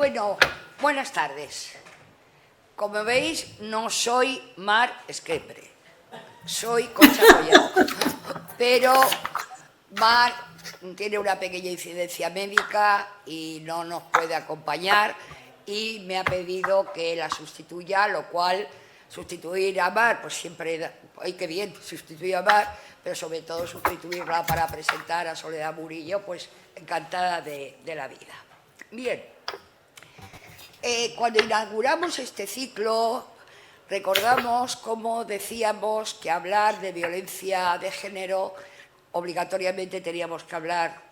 Bueno, buenas tardes. Como veis, no soy Mar Esquepre, soy Concha Collado, pero Mar tiene una pequeña incidencia médica y no nos puede acompañar y me ha pedido que la sustituya, lo cual sustituir a Mar, pues siempre, ¡ay, qué bien! Sustituir a Mar, pero sobre todo sustituirla para presentar a Soledad Murillo, pues encantada de la vida. Bien. Cuando inauguramos este ciclo, recordamos cómo decíamos que hablar de violencia de género, obligatoriamente teníamos que hablar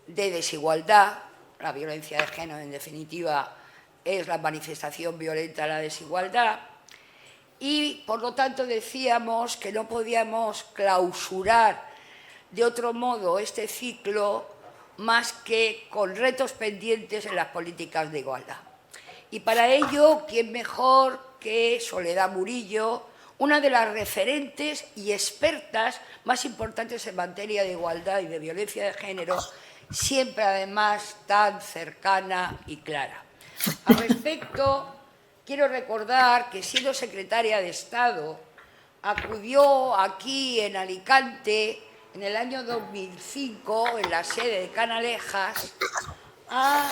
de desigualdad. La violencia de género, en definitiva, es la manifestación violenta de la desigualdad. Y, por lo tanto, decíamos que no podíamos clausurar de otro modo este ciclo más que con retos pendientes en las políticas de igualdad. Y para ello, ¿quién mejor que Soledad Murillo, una de las referentes y expertas más importantes en materia de igualdad y de violencia de género, siempre además tan cercana y clara? Al respecto, quiero recordar que siendo secretaria de Estado, acudió aquí en Alicante en el año 2005, en la sede de Canalejas, a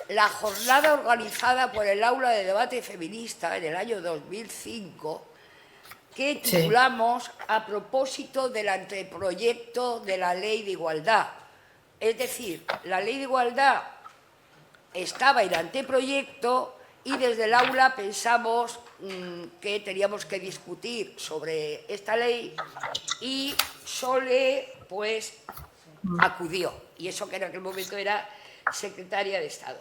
la jornada organizada por el Aula de Debate Feminista en el año 2005, que titulamos A propósito del anteproyecto de la Ley de Igualdad. Es decir, la Ley de Igualdad estaba en anteproyecto y desde el aula pensamos que teníamos que discutir sobre esta ley y Sole, pues, acudió. Y eso que en aquel momento era secretaria de Estado.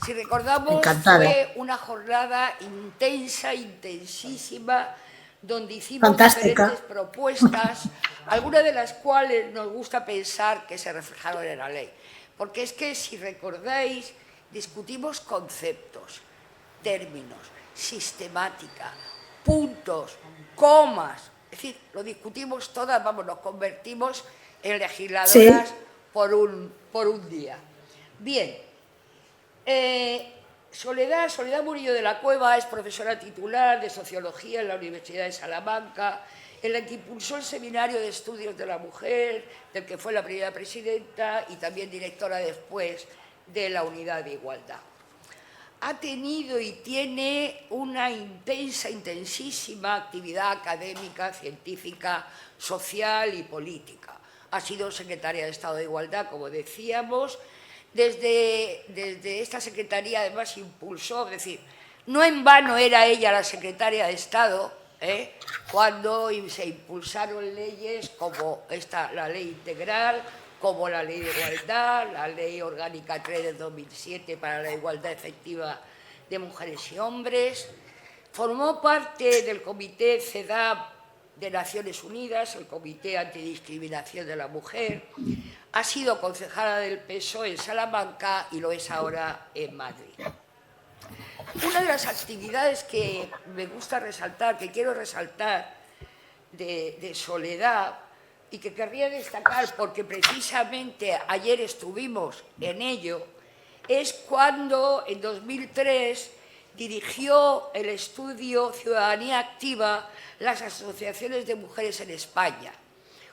Si recordamos, encantada. Fue una jornada intensa, intensísima, donde hicimos diferentes propuestas, algunas de las cuales nos gusta pensar que se reflejaron en la ley. Porque es que, si recordáis, discutimos conceptos, términos, sistemática, puntos, comas, es decir, lo discutimos todas, vamos, nos convertimos en legisladoras por un día. Bien, Soledad Murillo de la Cueva es profesora titular de Sociología en la Universidad de Salamanca, en la que impulsó el Seminario de Estudios de la Mujer, del que fue la primera presidenta y también directora después de la Unidad de Igualdad. Ha tenido y tiene una intensa, intensísima actividad académica, científica, social y política. Ha sido secretaria de Estado de Igualdad, como decíamos. Desde esta secretaría, además, impulsó, es decir, no en vano era ella la secretaria de Estado, cuando se impulsaron leyes como la Ley Integral, como la Ley de Igualdad, la Ley Orgánica 3 de 2007 para la igualdad efectiva de mujeres y hombres. Formó parte del Comité CEDAW de Naciones Unidas, el Comité Antidiscriminación de la Mujer. Ha sido concejala del PSOE en Salamanca y lo es ahora en Madrid. Una de las actividades que me gusta resaltar, que quiero resaltar de Soledad, y que querría destacar porque precisamente ayer estuvimos en ello, es cuando en 2003 dirigió el estudio Ciudadanía Activa, las asociaciones de mujeres en España,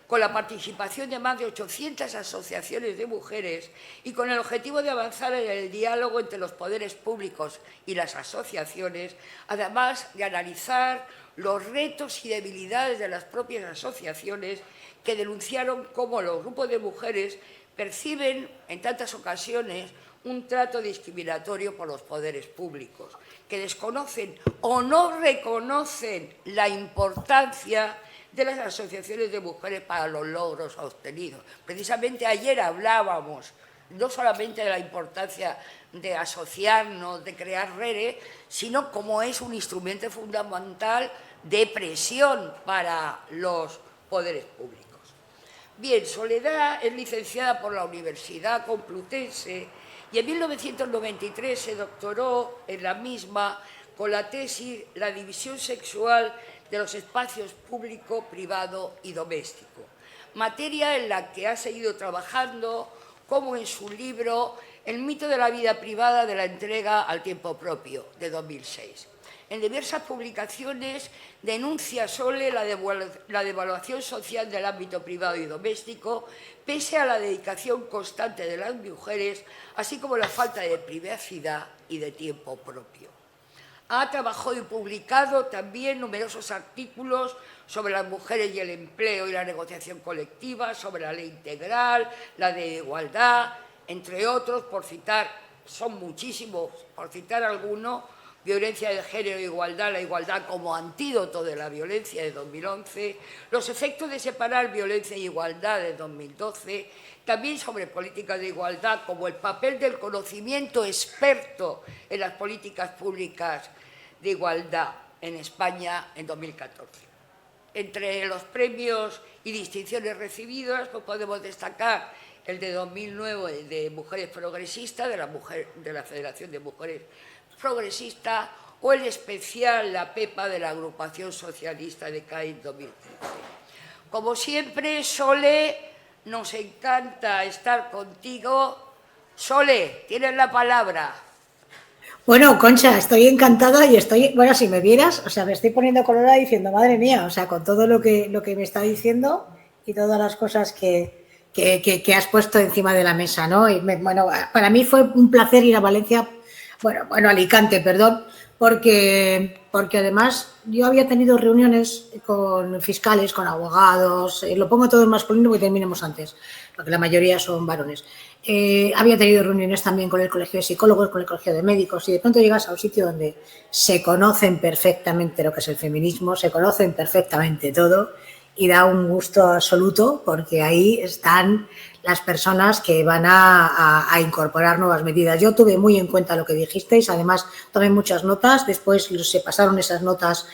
con la participación de más de 800 asociaciones de mujeres y con el objetivo de avanzar en el diálogo entre los poderes públicos y las asociaciones, además de analizar los retos y debilidades de las propias asociaciones que denunciaron cómo los grupos de mujeres perciben en tantas ocasiones un trato discriminatorio por los poderes públicos, que desconocen o no reconocen la importancia de las asociaciones de mujeres para los logros obtenidos. Precisamente ayer hablábamos no solamente de la importancia de asociarnos, de crear redes, sino como es un instrumento fundamental de presión para los poderes públicos. Bien, Soledad es licenciada por la Universidad Complutense y en 1993 se doctoró en la misma con la tesis La división sexual de los espacios público, privado y doméstico, materia en la que ha seguido trabajando como en su libro El mito de la vida privada de la entrega al tiempo propio, de 2006. En diversas publicaciones denuncia Sole la devaluación social del ámbito privado y doméstico, pese a la dedicación constante de las mujeres, así como la falta de privacidad y de tiempo propio. Ha trabajado y publicado también numerosos artículos sobre las mujeres y el empleo y la negociación colectiva, sobre la ley integral, la de igualdad, entre otros, por citar, son muchísimos, por citar algunos, violencia de género e igualdad, la igualdad como antídoto de la violencia de 2011, los efectos de separar violencia e igualdad de 2012, también sobre políticas de igualdad como el papel del conocimiento experto en las políticas públicas de igualdad en España en 2014. Entre los premios y distinciones recibidas pues podemos destacar el de 2009 de Mujeres Progresistas, de la Federación de Mujeres Progresistas, o el especial La Pepa de la Agrupación Socialista de Cádiz 2013. Como siempre, Sole, nos encanta estar contigo. Sole, tienes la palabra. Bueno, Concha, estoy encantada y bueno, si me vieras, o sea, me estoy poniendo colorada diciendo, madre mía, o sea, con todo lo que me está diciendo y todas las cosas que has puesto encima de la mesa, ¿no? Y bueno, para mí fue un placer ir a Valencia, bueno, Alicante, perdón, porque además yo había tenido reuniones con fiscales, con abogados, lo pongo todo en masculino porque terminemos antes, porque la mayoría son varones. Había tenido reuniones también con el colegio de psicólogos, con el colegio de médicos, y de pronto llegas a un sitio donde se conocen perfectamente lo que es el feminismo, se conocen perfectamente todo y da un gusto absoluto porque ahí están las personas que van a incorporar nuevas medidas. Yo tuve muy en cuenta lo que dijisteis, además tomé muchas notas, después se pasaron esas notas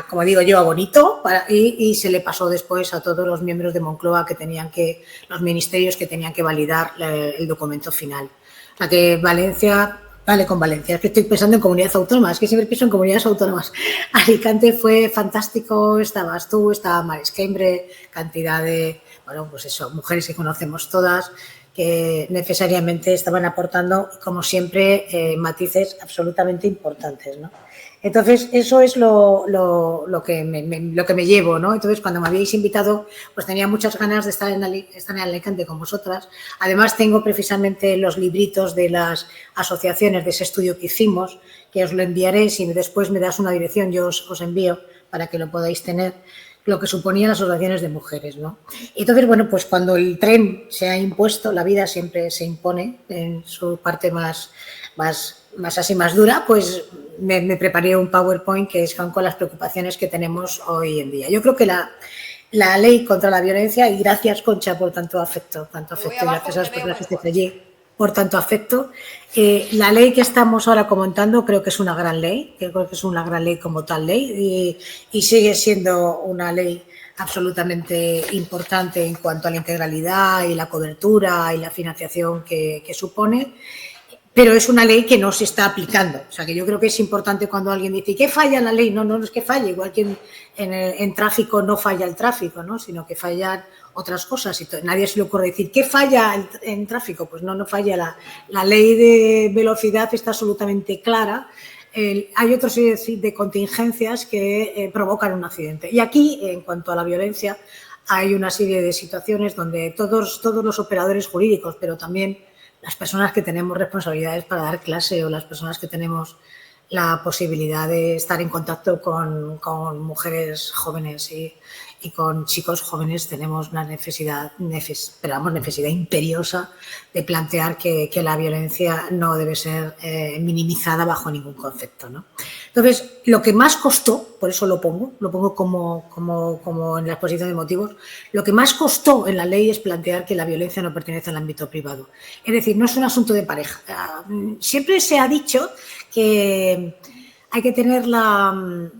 como digo yo, a Bonito y se le pasó después a todos los miembros de Moncloa los ministerios que tenían que validar el documento final. O sea que Valencia, vale con Valencia, es que estoy pensando en comunidades autónomas, es que siempre pienso en comunidades autónomas. Alicante fue fantástico, estabas tú, estaba Maris Kembre, cantidad de, bueno, pues eso, mujeres que conocemos todas, que necesariamente estaban aportando, como siempre, matices absolutamente importantes, ¿no? Entonces, eso es lo que me llevo, ¿no? Entonces, cuando me habéis invitado, pues tenía muchas ganas de estar en Alicante con vosotras. Además, tengo precisamente los libritos de las asociaciones de ese estudio que hicimos, que os lo enviaré. Si después me das una dirección, yo os envío para que lo podáis tener, lo que suponían las asociaciones de mujeres, ¿no? Entonces, bueno, pues cuando el tren se ha impuesto, la vida siempre se impone en su parte más así más dura, pues me preparé un PowerPoint que son con las preocupaciones que tenemos hoy en día. Yo creo que la ley contra la violencia, y gracias, Concha, por tanto afecto, y gracias a las personas que estés allí por tanto afecto. La ley que estamos ahora comentando creo que es una gran ley, creo que es una gran ley como tal ley y sigue siendo una ley absolutamente importante en cuanto a la integralidad y la cobertura y la financiación que supone. Pero es una ley que no se está aplicando. O sea, que yo creo que es importante cuando alguien dice ¿qué falla la ley? No es que falle, igual que en tráfico no falla el tráfico, ¿no? Sino que fallan otras cosas. Y nadie se le ocurre decir ¿qué falla en tráfico? Pues no falla. La ley de velocidad está absolutamente clara. Hay otra serie de contingencias que provocan un accidente. Y aquí, en cuanto a la violencia, hay una serie de situaciones donde todos los operadores jurídicos, pero también las personas que tenemos responsabilidades para dar clase o las personas que tenemos la posibilidad de estar en contacto con mujeres jóvenes y con chicos jóvenes tenemos una necesidad imperiosa de plantear que la violencia no debe ser minimizada bajo ningún concepto, ¿no? Entonces, lo que más costó, por eso lo pongo como en la exposición de motivos, lo que más costó en la ley es plantear que la violencia no pertenece al ámbito privado. Es decir, no es un asunto de pareja. Siempre se ha dicho que hay que tener la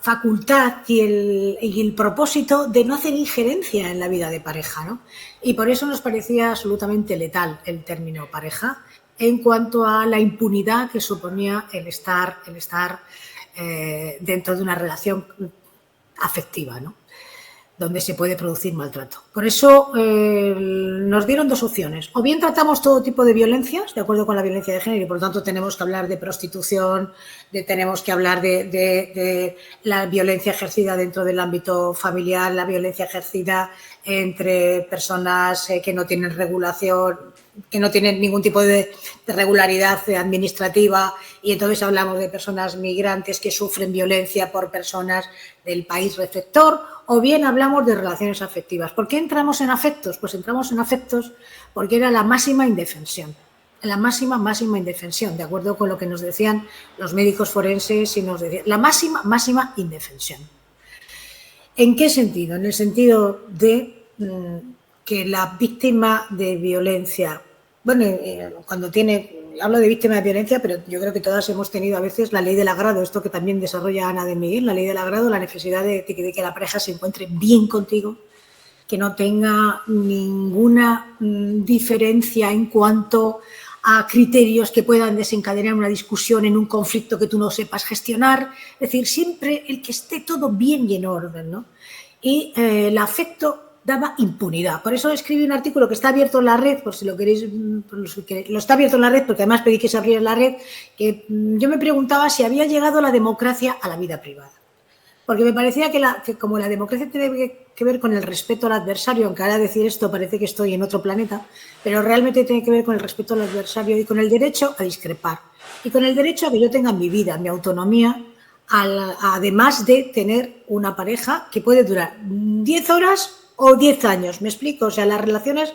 facultad y el propósito de no hacer injerencia en la vida de pareja, ¿no? Y por eso nos parecía absolutamente letal el término pareja en cuanto a la impunidad que suponía el estar dentro de una relación afectiva, ¿no? donde se puede producir maltrato. Por eso nos dieron dos opciones. O bien tratamos todo tipo de violencias, de acuerdo con la violencia de género, y por lo tanto tenemos que hablar de prostitución, tenemos que hablar de la violencia ejercida dentro del ámbito familiar, la violencia ejercida entre personas que no tienen regulación, que no tienen ningún tipo de regularidad administrativa, y entonces hablamos de personas migrantes que sufren violencia por personas del país receptor, o bien hablamos de relaciones afectivas. ¿Por qué entramos en afectos? Pues entramos en afectos porque era la máxima indefensión, la máxima indefensión, de acuerdo con lo que nos decían los médicos forenses, y nos decían la máxima indefensión. ¿En qué sentido? En el sentido de que la víctima de violencia, bueno, cuando hablo de víctima de violencia, pero yo creo que todas hemos tenido a veces la ley del agrado, esto que también desarrolla Ana de Miguel, la ley del agrado, la necesidad de que la pareja se encuentre bien contigo, que no tenga ninguna diferencia en cuanto a criterios que puedan desencadenar una discusión en un conflicto que tú no sepas gestionar. Es decir, siempre el que esté todo bien y en orden, ¿no? Y el afecto daba impunidad. Por eso escribí un artículo que está abierto en la red, por si lo queréis, lo está abierto en la red, porque además pedí que se abriera en la red, que yo me preguntaba si había llegado la democracia a la vida privada. Porque me parecía que como la democracia tiene que ver con el respeto al adversario, aunque ahora decir esto parece que estoy en otro planeta, pero realmente tiene que ver con el respeto al adversario y con el derecho a discrepar. Y con el derecho a que yo tenga mi vida, mi autonomía, además de tener una pareja que puede durar 10 horas o 10 años, ¿me explico? O sea, las relaciones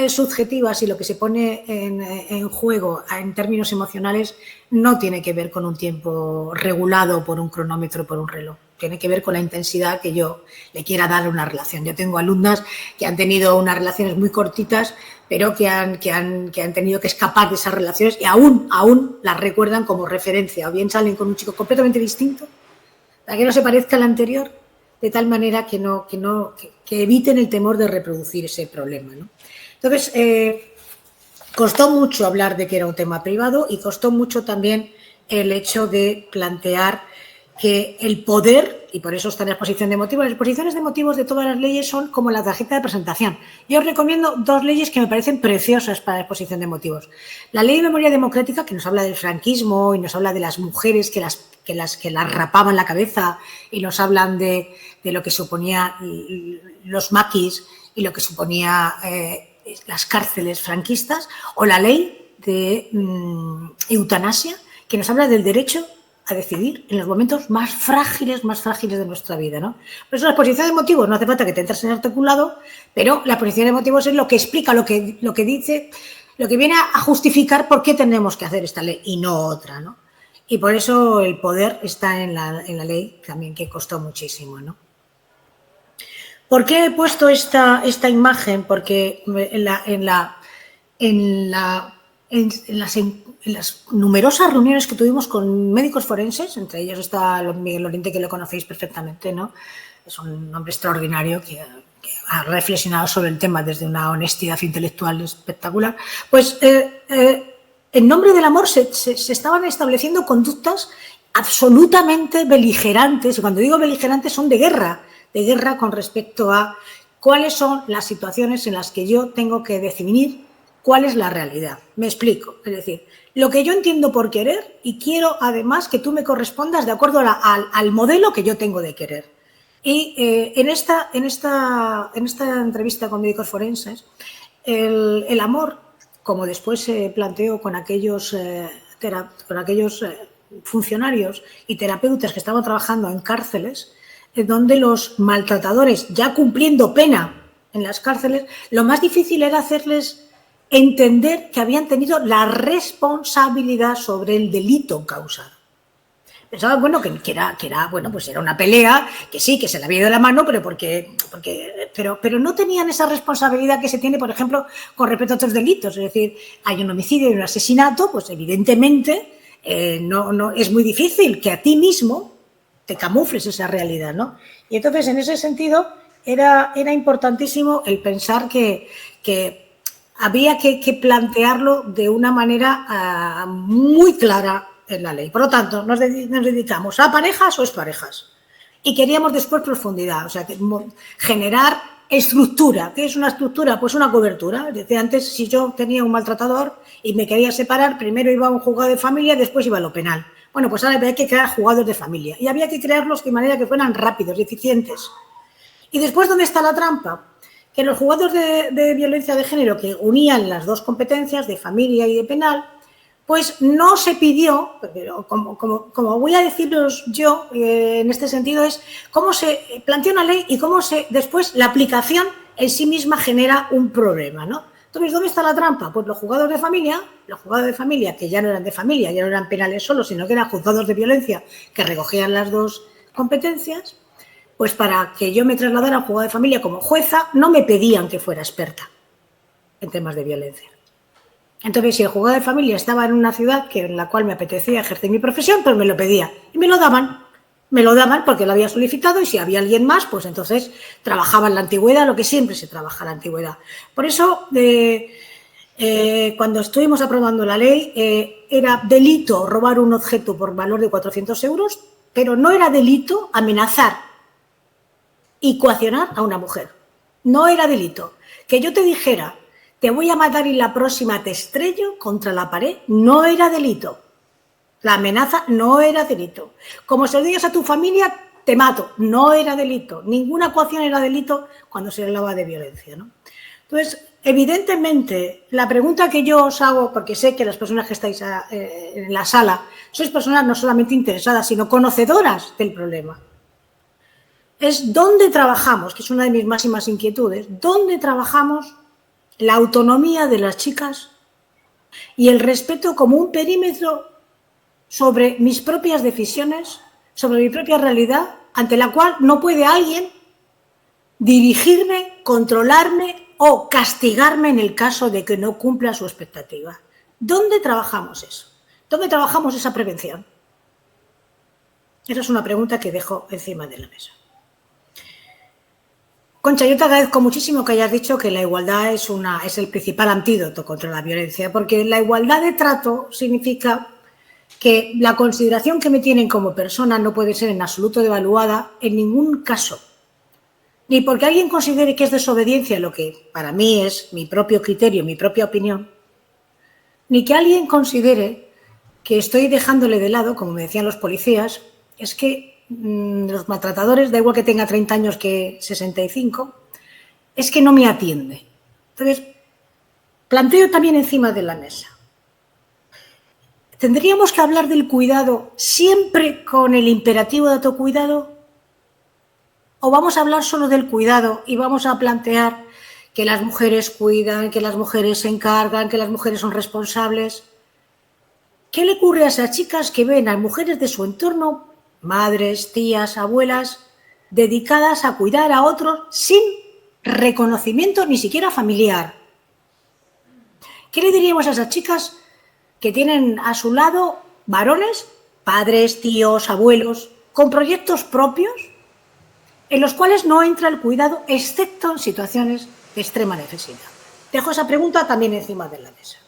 subjetivas y lo que se pone en juego en términos emocionales no tiene que ver con un tiempo regulado por un cronómetro, por un reloj. Tiene que ver con la intensidad que yo le quiera dar a una relación. Yo tengo alumnas que han tenido unas relaciones muy cortitas, pero que han tenido que escapar de esas relaciones y aún las recuerdan como referencia. O bien salen con un chico completamente distinto, para que no se parezca al anterior, de tal manera que eviten el temor de reproducir ese problema, ¿no? Entonces, costó mucho hablar de que era un tema privado, y costó mucho también el hecho de plantear que el poder, y por eso está en la exposición de motivos, las exposiciones de motivos de todas las leyes son como la tarjeta de presentación. Yo os recomiendo dos leyes que me parecen preciosas para la exposición de motivos. La Ley de Memoria Democrática, que nos habla del franquismo y nos habla de las mujeres que las rapaban la cabeza, y nos hablan de lo que suponía los maquis y lo que suponía las cárceles franquistas, o la ley de eutanasia, que nos habla del derecho a decidir en los momentos más frágiles de nuestra vida, ¿no? Por eso la exposición de motivos no hace falta que te entres en el articulado, pero la exposición de motivos es lo que explica, lo que dice, lo que viene a justificar por qué tenemos que hacer esta ley y no otra, ¿no? Y por eso el poder está en la ley también, que costó muchísimo, ¿no? ¿Por qué he puesto esta imagen? Porque en las numerosas reuniones que tuvimos con médicos forenses, entre ellos está Miguel Lorente, que lo conocéis perfectamente, ¿no? Es un hombre extraordinario que ha reflexionado sobre el tema desde una honestidad intelectual espectacular. Pues en nombre del amor se estaban estableciendo conductas absolutamente beligerantes, y cuando digo beligerantes son de guerra con respecto a cuáles son las situaciones en las que yo tengo que definir cuál es la realidad. Me explico. Es decir, lo que yo entiendo por querer, y quiero además que tú me correspondas de acuerdo al modelo que yo tengo de querer. Y en esta entrevista con médicos forenses, el amor, como después se planteó con aquellos funcionarios y terapeutas que estaban trabajando en cárceles, donde los maltratadores, ya cumpliendo pena en las cárceles, lo más difícil era hacerles entender que habían tenido la responsabilidad sobre el delito causado. Pensaban, bueno, que era bueno, pues era una pelea, que sí, que se le había ido de la mano, pero no tenían esa responsabilidad que se tiene, por ejemplo, con respecto a otros delitos. Es decir, hay un homicidio y un asesinato, pues evidentemente no es muy difícil que a ti mismo te camufles esa realidad, ¿no? Y entonces, en ese sentido, era importantísimo el pensar que había que plantearlo de una manera muy clara en la ley. Por lo tanto, nos dedicamos a parejas o exparejas. y queríamos después profundidad, o sea, generar estructura. ¿Qué es una estructura? Pues una cobertura. Decía antes, si yo tenía un maltratador y me quería separar, primero iba a un juzgado de familia, después iba a lo penal. Bueno, pues ahora había que crear juzgados de familia y había que crearlos de manera que fueran rápidos y eficientes. Y después, ¿dónde está la trampa? Que los juzgados de violencia de género, que unían las dos competencias de familia y de penal, pues no se pidió, como voy a deciros yo en este sentido, es cómo se plantea una ley y cómo después la aplicación en sí misma genera un problema, ¿no? Entonces, ¿dónde está la trampa? Pues los juzgados de familia que ya no eran de familia, ya no eran penales solo, sino que eran juzgados de violencia que recogían las dos competencias, pues para que yo me trasladara al juzgado de familia como jueza, no me pedían que fuera experta en temas de violencia. Entonces, si el juzgado de familia estaba en una ciudad en la cual me apetecía ejercer mi profesión, pues me lo pedía. Y me lo daban porque lo había solicitado y si había alguien más, pues entonces trabajaba en la antigüedad, lo que siempre se trabaja en la antigüedad. Por eso, cuando estuvimos aprobando la ley, era delito robar un objeto por valor de 400 euros, pero no era delito amenazar y coaccionar a una mujer. No era delito. Que yo te dijera, te voy a matar y la próxima te estrello contra la pared, no era delito. La amenaza no era delito. Como se lo digas a tu familia, te mato, no era delito. Ninguna coacción era delito cuando se hablaba de violencia, ¿no? Entonces, evidentemente, la pregunta que yo os hago, porque sé que las personas que estáis en la sala sois personas no solamente interesadas, sino conocedoras del problema, es dónde trabajamos, que es una de mis máximas inquietudes, dónde trabajamos la autonomía de las chicas y el respeto como un perímetro sobre mis propias decisiones, sobre mi propia realidad, ante la cual no puede alguien dirigirme, controlarme o castigarme en el caso de que no cumpla su expectativa. ¿Dónde trabajamos eso? ¿Dónde trabajamos esa prevención? Esa es una pregunta que dejo encima de la mesa. Concha, yo te agradezco muchísimo que hayas dicho que la igualdad es el principal antídoto contra la violencia, porque la igualdad de trato significa que la consideración que me tienen como persona no puede ser en absoluto devaluada en ningún caso. Ni porque alguien considere que es desobediencia, lo que para mí es mi propio criterio, mi propia opinión, ni que alguien considere que estoy dejándole de lado, como me decían los policías, es que los maltratadores, da igual que tenga 30 años que 65, es que no me atiende. Entonces, planteo también encima de la mesa. ¿Tendríamos que hablar del cuidado siempre con el imperativo de autocuidado? ¿O vamos a hablar solo del cuidado y vamos a plantear que las mujeres cuidan, que las mujeres se encargan, que las mujeres son responsables? ¿Qué le ocurre a esas chicas que ven a mujeres de su entorno, madres, tías, abuelas, dedicadas a cuidar a otros sin reconocimiento ni siquiera familiar? ¿Qué le diríamos a esas chicas que tienen a su lado varones, padres, tíos, abuelos, con proyectos propios en los cuales no entra el cuidado, excepto en situaciones de extrema necesidad? Dejo esa pregunta también encima de la mesa.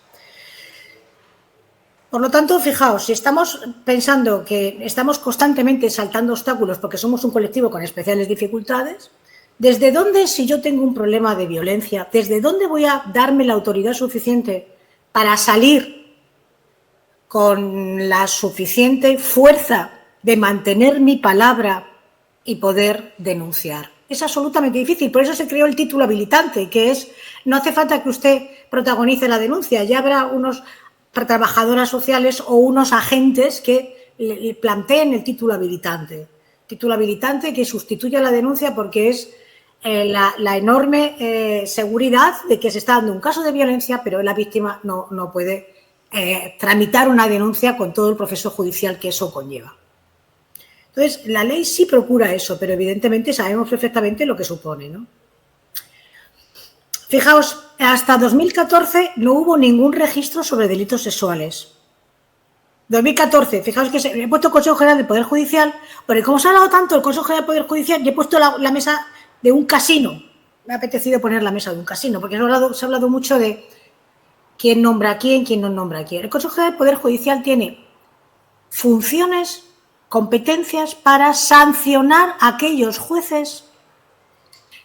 Por lo tanto, fijaos, si estamos pensando que estamos constantemente saltando obstáculos porque somos un colectivo con especiales dificultades, ¿desde dónde, si yo tengo un problema de violencia, desde dónde voy a darme la autoridad suficiente para salir con la suficiente fuerza de mantener mi palabra y poder denunciar? Es absolutamente difícil, por eso se creó el título habilitante, que es, no hace falta que usted protagonice la denuncia, ya habrá unos trabajadoras sociales o unos agentes que le planteen el título habilitante que sustituya la denuncia, porque es la enorme seguridad de que se está dando un caso de violencia, pero la víctima no puede tramitar una denuncia con todo el proceso judicial que eso conlleva. Entonces, la ley sí procura eso, pero evidentemente sabemos perfectamente lo que supone, ¿no? Fijaos, hasta 2014 no hubo ningún registro sobre delitos sexuales. 2014, fijaos que he puesto Consejo General del Poder Judicial, porque como se ha hablado tanto del Consejo General del Poder Judicial, yo he puesto la mesa de un casino. Me ha apetecido poner la mesa de un casino, porque se ha hablado mucho de quién nombra a quién no nombra a quién. El Consejo General del Poder Judicial tiene funciones competencias para sancionar a aquellos jueces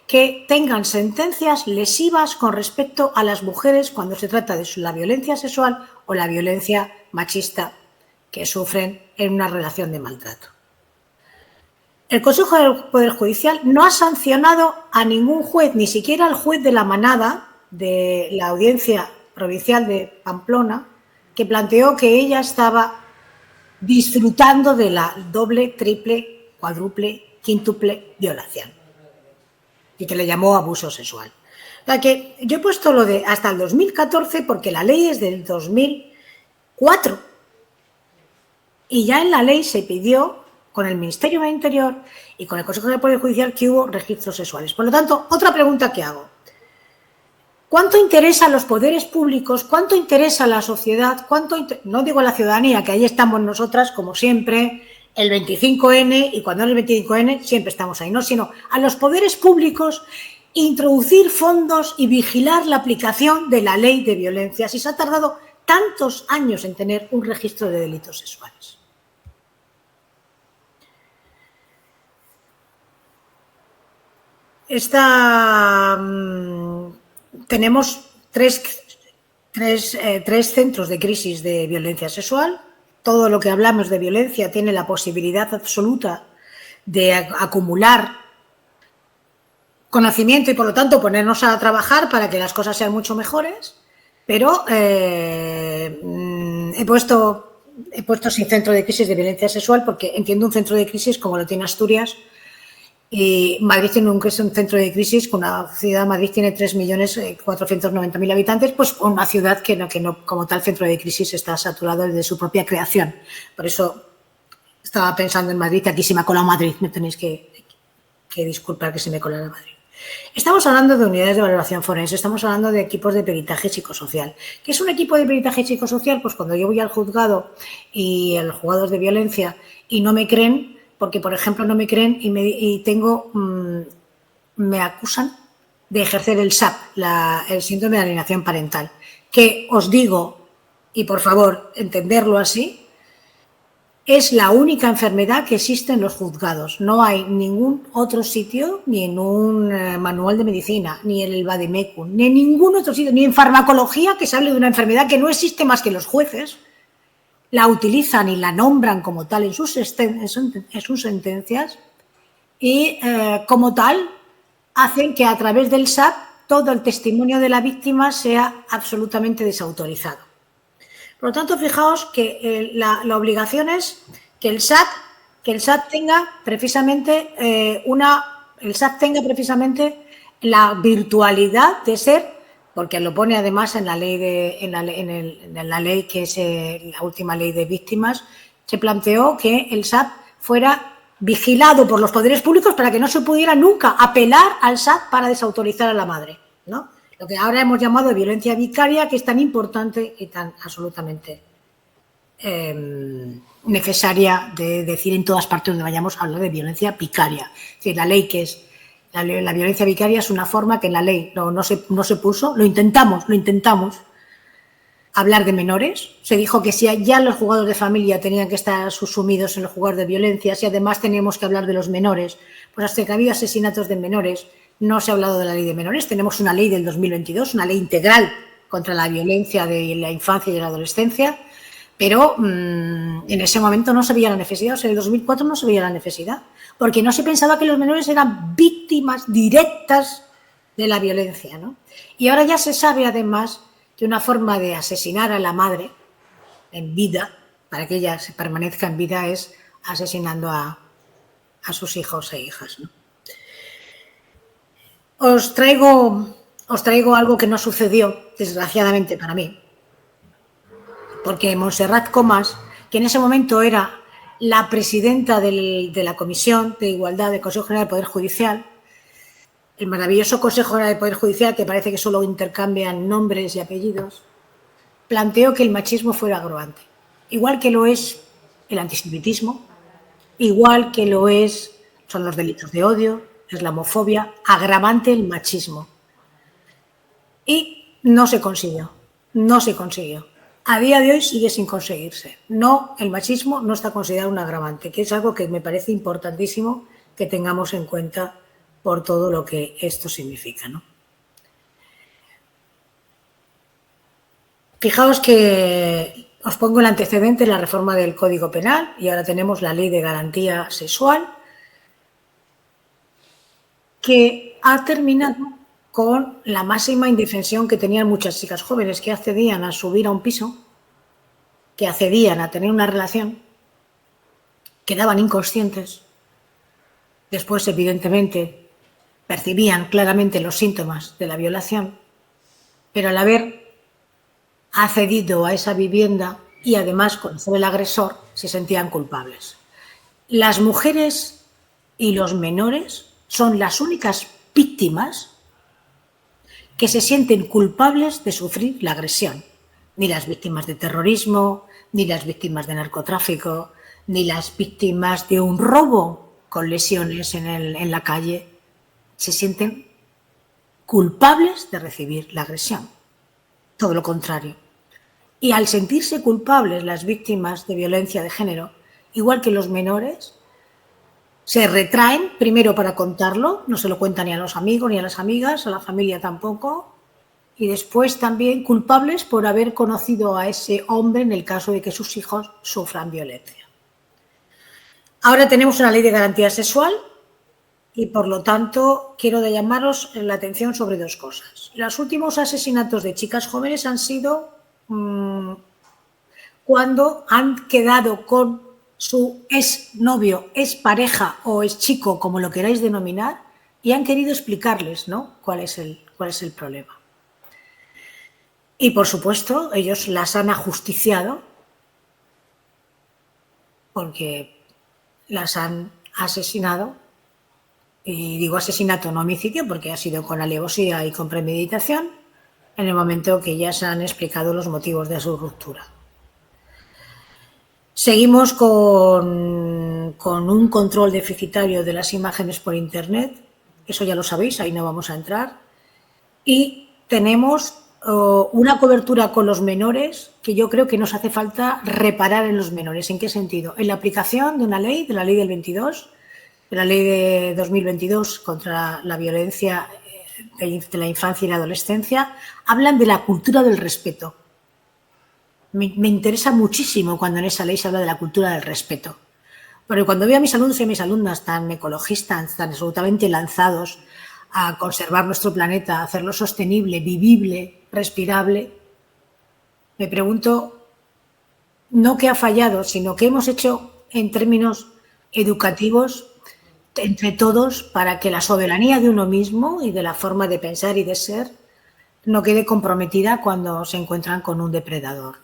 que tengan sentencias lesivas con respecto a las mujeres cuando se trata de la violencia sexual o la violencia machista que sufren en una relación de maltrato. El Consejo del Poder Judicial no ha sancionado a ningún juez, ni siquiera al juez de la Manada de la Audiencia Provincial de Pamplona, que planteó que ella estaba disfrutando de la doble, triple, cuádruple, quíntuple violación y que le llamó abuso sexual. O sea que yo he puesto lo de hasta el 2014 porque la ley es del 2004 y ya en la ley se pidió con el Ministerio del Interior y con el Consejo del Poder Judicial que hubo registros sexuales. Por lo tanto, otra pregunta que hago. ¿Cuánto interesa a los poderes públicos? ¿Cuánto interesa a la sociedad? No digo a la ciudadanía, que ahí estamos nosotras, como siempre, el 25N, y cuando es el 25N siempre estamos ahí, no, sino a los poderes públicos introducir fondos y vigilar la aplicación de la ley de violencia, si se ha tardado tantos años en tener un registro de delitos sexuales. Tenemos tres centros de crisis de violencia sexual. Todo lo que hablamos de violencia tiene la posibilidad absoluta de acumular conocimiento y, por lo tanto, ponernos a trabajar para que las cosas sean mucho mejores. Pero he puesto sin centro de crisis de violencia sexual porque entiendo un centro de crisis como lo tiene Asturias. Y Madrid tiene un centro de crisis, con una ciudad, Madrid tiene 3.490.000 habitantes, pues una ciudad que no, como tal centro de crisis, está saturado desde su propia creación. Por eso estaba pensando en Madrid, que aquí se me ha colado Madrid, me tenéis que disculpar que se me colara Madrid. Estamos hablando de unidades de valoración forense, estamos hablando de equipos de peritaje psicosocial. ¿Qué es un equipo de peritaje psicosocial? Pues cuando yo voy al juzgado y el juzgado de violencia y no me creen, porque, por ejemplo, no me creen me acusan de ejercer el SAP, el síndrome de alienación parental, que os digo, y por favor, entenderlo así, es la única enfermedad que existe en los juzgados. No hay ningún otro sitio, ni en un manual de medicina, ni en el Vademecum, ni en ningún otro sitio, ni en farmacología, que se hable de una enfermedad que no existe más que los jueces la utilizan y la nombran como tal en sus sentencias y como tal hacen que a través del SAP todo el testimonio de la víctima sea absolutamente desautorizado. Por lo tanto, fijaos que la obligación es que el SAT tenga precisamente la virtualidad de ser, porque lo pone además en la ley que es la última ley de víctimas, se planteó que el SAT fuera vigilado por los poderes públicos para que no se pudiera nunca apelar al SAT para desautorizar a la madre, ¿no? Lo que ahora hemos llamado de violencia vicaria, que es tan importante y tan absolutamente necesaria de decir en todas partes donde vayamos a hablar de violencia vicaria. Es decir, la ley que es la violencia vicaria es una forma que en la ley no se puso, lo intentamos hablar de menores. Se dijo que si ya los juzgados de familia tenían que estar subsumidos en los juzgados de violencia, si además teníamos que hablar de los menores, pues hasta que ha habido asesinatos de menores, no se ha hablado de la ley de menores. Tenemos una ley del 2022, una ley integral contra la violencia de la infancia y de la adolescencia, pero en ese momento no se veía la necesidad, o sea, en el 2004 no se veía la necesidad, porque no se pensaba que los menores eran víctimas directas de la violencia, ¿no? Y ahora ya se sabe además que una forma de asesinar a la madre en vida, para que ella se permanezca en vida, es asesinando a sus hijos e hijas, ¿no? Os traigo algo que no sucedió, desgraciadamente para mí, porque Montserrat Comas, que en ese momento era la presidenta de la Comisión de Igualdad del Consejo General del Poder Judicial, el maravilloso Consejo General del Poder Judicial, que parece que solo intercambian nombres y apellidos, planteó que el machismo fuera agravante, igual que lo es el antisemitismo, igual que lo son los delitos de odio, es la homofobia, agravante el machismo. Y no se consiguió. a día de hoy sigue sin conseguirse. No, el machismo no está considerado un agravante, que es algo que me parece importantísimo que tengamos en cuenta por todo lo que esto significa, ¿no? Fijaos que os pongo el antecedente, la reforma del Código Penal, y ahora tenemos la Ley de Garantía Sexual, que ha terminado con la máxima indefensión que tenían muchas chicas jóvenes que accedían a subir a un piso, que accedían a tener una relación, quedaban inconscientes. Después, evidentemente, percibían claramente los síntomas de la violación, pero al haber accedido a esa vivienda y además conocer el agresor, se sentían culpables. Las mujeres y los menores son las únicas víctimas que se sienten culpables de sufrir la agresión. Ni las víctimas de terrorismo, ni las víctimas de narcotráfico, ni las víctimas de un robo con lesiones en la calle, se sienten culpables de recibir la agresión. Todo lo contrario. Y al sentirse culpables las víctimas de violencia de género, igual que los menores, se retraen primero para contarlo, no se lo cuentan ni a los amigos ni a las amigas, a la familia tampoco, y después también culpables por haber conocido a ese hombre en el caso de que sus hijos sufran violencia. Ahora tenemos una ley de garantía sexual y, por lo tanto, quiero llamaros la atención sobre dos cosas. Los últimos asesinatos de chicas jóvenes han sido cuando han quedado con su exnovio, expareja o exchico, como lo queráis denominar, y han querido explicarles, ¿no?, cuál es el problema. Y, por supuesto, ellos las han ajusticiado porque las han asesinado. Y digo asesinato, no homicidio, porque ha sido con alevosía y con premeditación, en el momento que ya se han explicado los motivos de su ruptura. Seguimos con un control deficitario de las imágenes por Internet, eso ya lo sabéis, ahí no vamos a entrar, y tenemos una cobertura con los menores que yo creo que nos hace falta reparar en los menores. ¿En qué sentido? En la aplicación de una ley, de la ley del 22, de la ley de 2022 contra la violencia de la infancia y la adolescencia, hablan de la cultura del respeto. Me interesa muchísimo cuando en esa ley se habla de la cultura del respeto. Porque cuando veo a mis alumnos y a mis alumnas tan ecologistas, tan absolutamente lanzados a conservar nuestro planeta, a hacerlo sostenible, vivible, respirable, me pregunto no qué ha fallado, sino qué hemos hecho en términos educativos entre todos para que la soberanía de uno mismo y de la forma de pensar y de ser no quede comprometida cuando se encuentran con un depredador.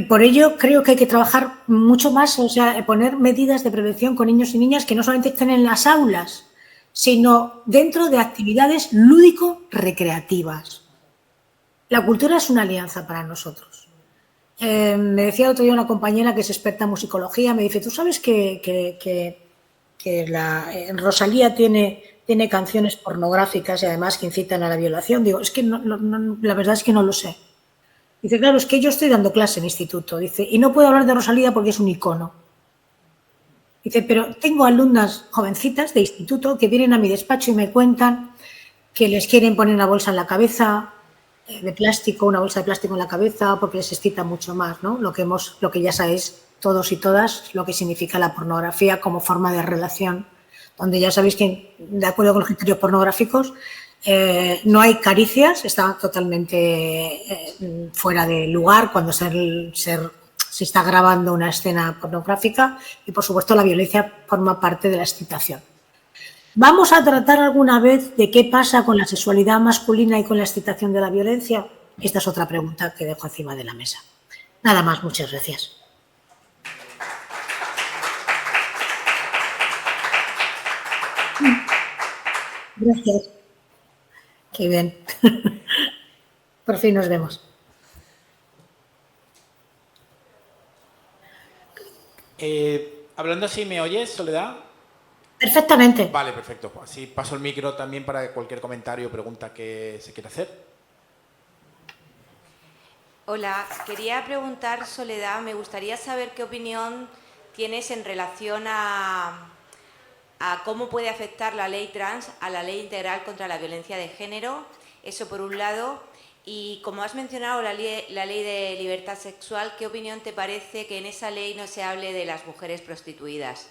Por ello, creo que hay que trabajar mucho más, o sea, poner medidas de prevención con niños y niñas que no solamente estén en las aulas, sino dentro de actividades lúdico-recreativas. La cultura es una alianza para nosotros. Me decía el otro día una compañera que es experta en musicología, me dice, ¿tú sabes que Rosalía tiene canciones pornográficas y además que incitan a la violación? Digo, es que la verdad es que no lo sé. Dice, claro, es que yo estoy dando clase en instituto, dice, y no puedo hablar de Rosalía porque es un icono. Dice, pero tengo alumnas jovencitas de instituto que vienen a mi despacho y me cuentan que les quieren poner una bolsa en la cabeza de plástico, una bolsa de plástico en la cabeza porque les excita mucho más, ¿no? Lo que ya sabéis todos y todas, lo que significa la pornografía como forma de relación, donde ya sabéis que, de acuerdo con los criterios pornográficos, no hay caricias, está totalmente fuera de lugar cuando se está grabando una escena pornográfica y, por supuesto, la violencia forma parte de la excitación. ¿Vamos a tratar alguna vez de qué pasa con la sexualidad masculina y con la excitación de la violencia? Esta es otra pregunta que dejo encima de la mesa. Nada más, muchas gracias. Gracias. Qué bien. Por fin nos vemos. Hablando así, ¿me oyes, Soledad? Perfectamente. Vale, perfecto. Así paso el micro también para cualquier comentario o pregunta que se quiera hacer. Hola, quería preguntar, Soledad, me gustaría saber qué opinión tienes en relación a cómo puede afectar la ley trans a la ley integral contra la violencia de género, eso por un lado, y como has mencionado la ley de libertad sexual, ¿qué opinión te parece que en esa ley no se hable de las mujeres prostituidas?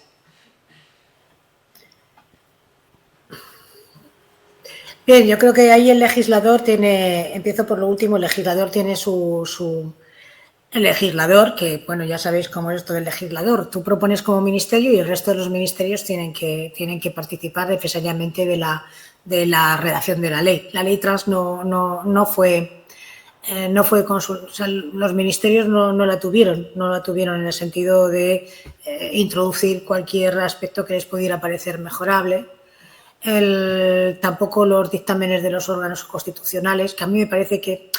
Bien, yo creo que ahí el legislador tiene, empiezo por lo último, el legislador tiene el legislador, que bueno, ya sabéis cómo es esto del legislador. Tú propones como ministerio y el resto de los ministerios tienen que participar necesariamente de la redacción de la ley. La ley trans no fue o sea, los ministerios no la tuvieron en el sentido de introducir cualquier aspecto que les pudiera parecer mejorable. Tampoco los dictámenes de los órganos constitucionales, que a mí me parece que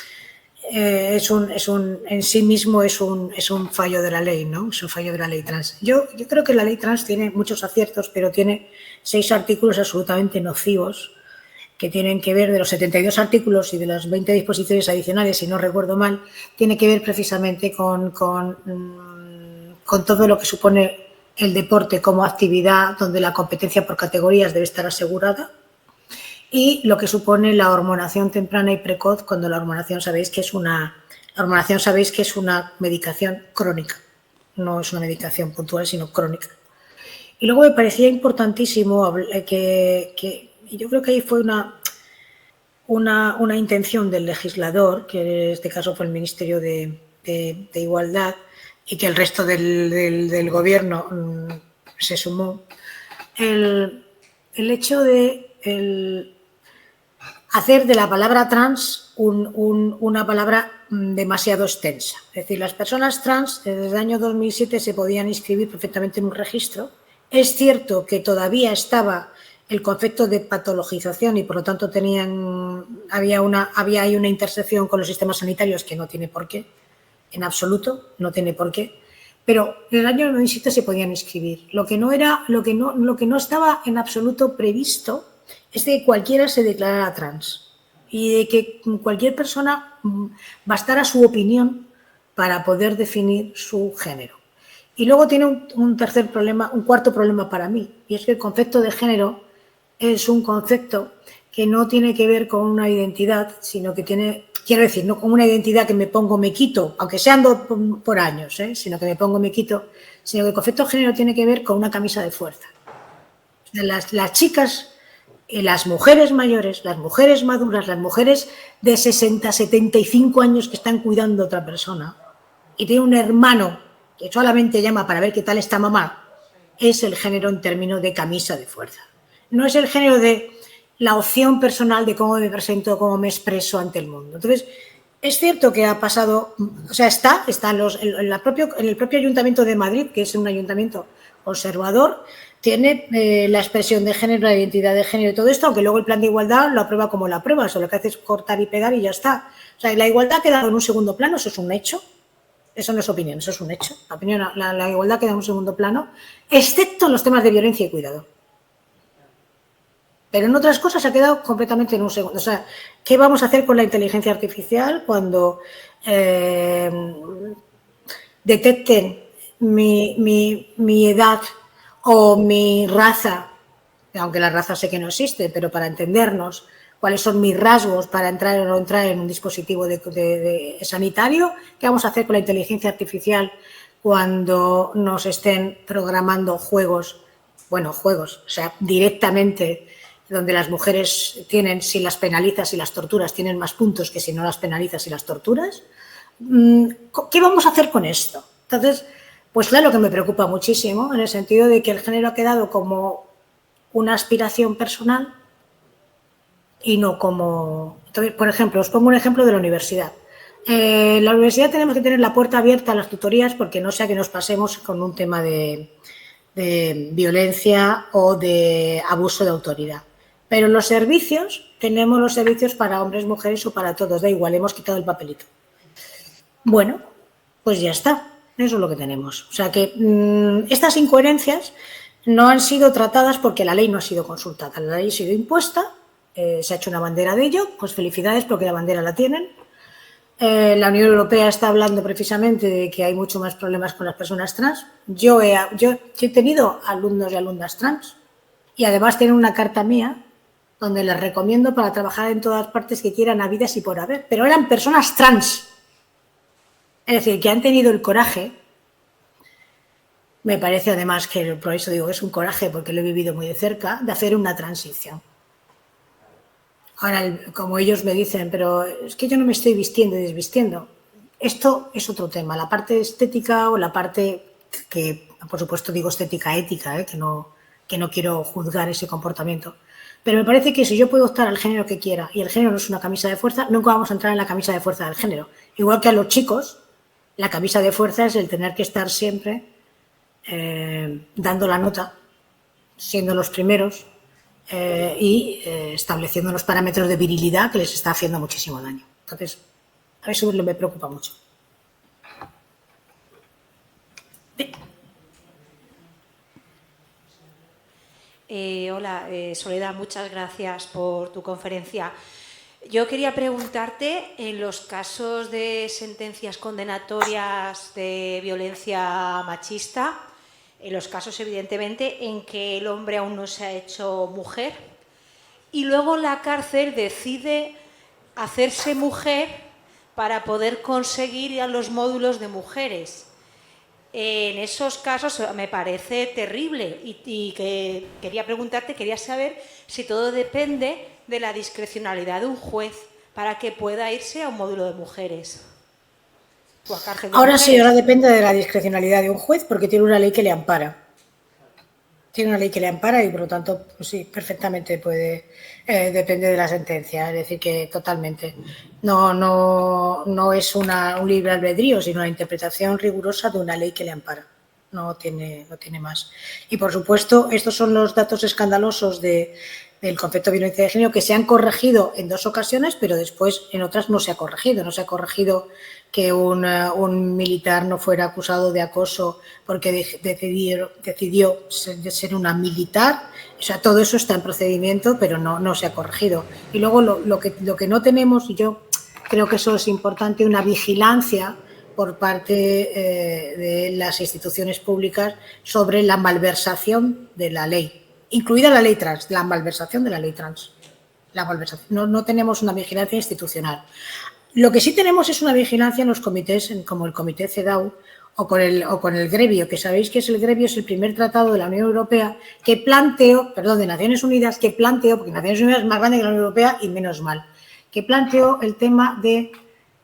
en sí mismo es un fallo de la ley, ¿no? Es un fallo de la ley trans. Yo creo que la ley trans tiene muchos aciertos, pero tiene 6 artículos absolutamente nocivos que tienen que ver, de los 72 artículos y de las 20 disposiciones adicionales, si no recuerdo mal, tiene que ver precisamente con todo lo que supone el deporte como actividad donde la competencia por categorías debe estar asegurada, y lo que supone la hormonación temprana y precoz, cuando la hormonación sabéis que es una medicación crónica, no es una medicación puntual, sino crónica. Y luego me parecía importantísimo que yo creo que ahí fue una intención del legislador, que en este caso fue el Ministerio de Igualdad, y que el resto del gobierno se sumó, el hecho de hacer de la palabra trans una palabra demasiado extensa. Es decir, las personas trans desde el año 2007 se podían inscribir perfectamente en un registro. Es cierto que todavía estaba el concepto de patologización y por lo tanto había ahí una intersección con los sistemas sanitarios que no tiene por qué, en absoluto, no tiene por qué. Pero en el año 2007 se podían inscribir. Lo que no estaba en absoluto previsto es de que cualquiera se declarara trans y de que cualquier persona bastara su opinión para poder definir su género. Y luego tiene un cuarto problema para mí, y es que el concepto de género es un concepto que no tiene que ver con una identidad, sino que tiene, quiero decir, no con una identidad que me pongo, me quito, aunque sean por años, sino que me pongo, me quito, sino que el concepto de género tiene que ver con una camisa de fuerza. Las chicas y las mujeres mayores, las mujeres maduras, las mujeres de 60, 75 años que están cuidando a otra persona y tiene un hermano que solamente llama para ver qué tal está mamá, es el género en términos de camisa de fuerza. No es el género de la opción personal de cómo me presento, cómo me expreso ante el mundo. Entonces, es cierto que ha pasado, o sea, está en el propio Ayuntamiento de Madrid, que es un ayuntamiento conservador, tiene la expresión de género, la identidad de género y todo esto, aunque luego el plan de igualdad lo aprueba como lo aprueba, eso lo que hace es cortar y pegar y ya está. O sea, la igualdad ha quedado en un segundo plano, eso es un hecho, eso no es opinión, eso es un hecho. La igualdad queda en un segundo plano, excepto en los temas de violencia y cuidado. Pero en otras cosas ha quedado completamente en un segundo. O sea, ¿qué vamos a hacer con la inteligencia artificial cuando detecten mi edad o mi raza, aunque la raza sé que no existe, pero para entendernos, cuáles son mis rasgos para entrar o no entrar en un dispositivo sanitario? ¿Qué vamos a hacer con la inteligencia artificial cuando nos estén programando juegos, o sea, directamente, donde las mujeres tienen, si las penalizas y las torturas, tienen más puntos que si no las penalizas y las torturas? ¿Qué vamos a hacer con esto? Entonces, pues claro que me preocupa muchísimo, en el sentido de que el género ha quedado como una aspiración personal y no como... Entonces, por ejemplo, os pongo un ejemplo de la universidad. En la universidad tenemos que tener la puerta abierta a las tutorías porque no sea que nos pasemos con un tema de violencia o de abuso de autoridad. Pero en los servicios, tenemos los servicios para hombres, mujeres o para todos, da igual, hemos quitado el papelito. Bueno, pues ya está, eso es lo que tenemos. O sea que estas incoherencias no han sido tratadas porque la ley no ha sido consultada, la ley ha sido impuesta, se ha hecho una bandera de ello, pues felicidades porque la bandera la tienen, La Unión Europea está hablando precisamente de que hay mucho más problemas con las personas trans. Yo he tenido alumnos y alumnas trans y además tienen una carta mía donde les recomiendo para trabajar en todas partes que quieran, habidas y por haber. Pero eran personas trans. Es decir, que han tenido el coraje. Me parece además que, por eso digo, es un coraje porque lo he vivido muy de cerca, de hacer una transición. Ahora, como ellos me dicen, pero es que yo no me estoy vistiendo y desvistiendo. Esto es otro tema, la parte estética o la parte que, por supuesto, digo estética ética, que no quiero juzgar ese comportamiento. Pero me parece que si yo puedo optar al género que quiera y el género no es una camisa de fuerza, nunca vamos a entrar en la camisa de fuerza del género. Igual que a los chicos, la camisa de fuerza es el tener que estar siempre dando la nota, siendo los primeros y estableciendo los parámetros de virilidad que les está haciendo muchísimo daño. Entonces, a eso me preocupa mucho. Hola, Soledad, muchas gracias por tu conferencia. Yo quería preguntarte, en los casos de sentencias condenatorias de violencia machista, en los casos, evidentemente, en que el hombre aún no se ha hecho mujer y luego la cárcel decide hacerse mujer para poder conseguir ir a los módulos de mujeres. En esos casos me parece terrible y que quería preguntarte, quería saber si todo depende de la discrecionalidad de un juez para que pueda irse a un módulo de mujeres. O a cárcel de Ahora mujeres. sí, ahora depende de la discrecionalidad de un juez porque tiene una ley que le ampara. Tiene una ley que le ampara y, por lo tanto, pues sí, perfectamente puede, depende de la sentencia. Es decir, que totalmente. No es un libre albedrío, sino una interpretación rigurosa de una ley que le ampara. No tiene más. Y, por supuesto, estos son los datos escandalosos del concepto de violencia de género que se han corregido en 2 ocasiones, pero después en otras no se ha corregido. No se ha corregido que un militar no fuera acusado de acoso porque decidió ser una militar. O sea, todo eso está en procedimiento, pero no se ha corregido. Y luego lo que no tenemos, y yo creo que eso es importante, una vigilancia por parte de las instituciones públicas sobre la malversación de la ley, incluida la ley trans, la malversación de la ley trans. La malversación. No tenemos una vigilancia institucional. Lo que sí tenemos es una vigilancia en los comités, como el Comité CEDAW o con el Grevio, que sabéis que el Grevio es el primer tratado de la Unión Europea de Naciones Unidas, porque Naciones Unidas es más grande que la Unión Europea y menos mal, que planteó el tema de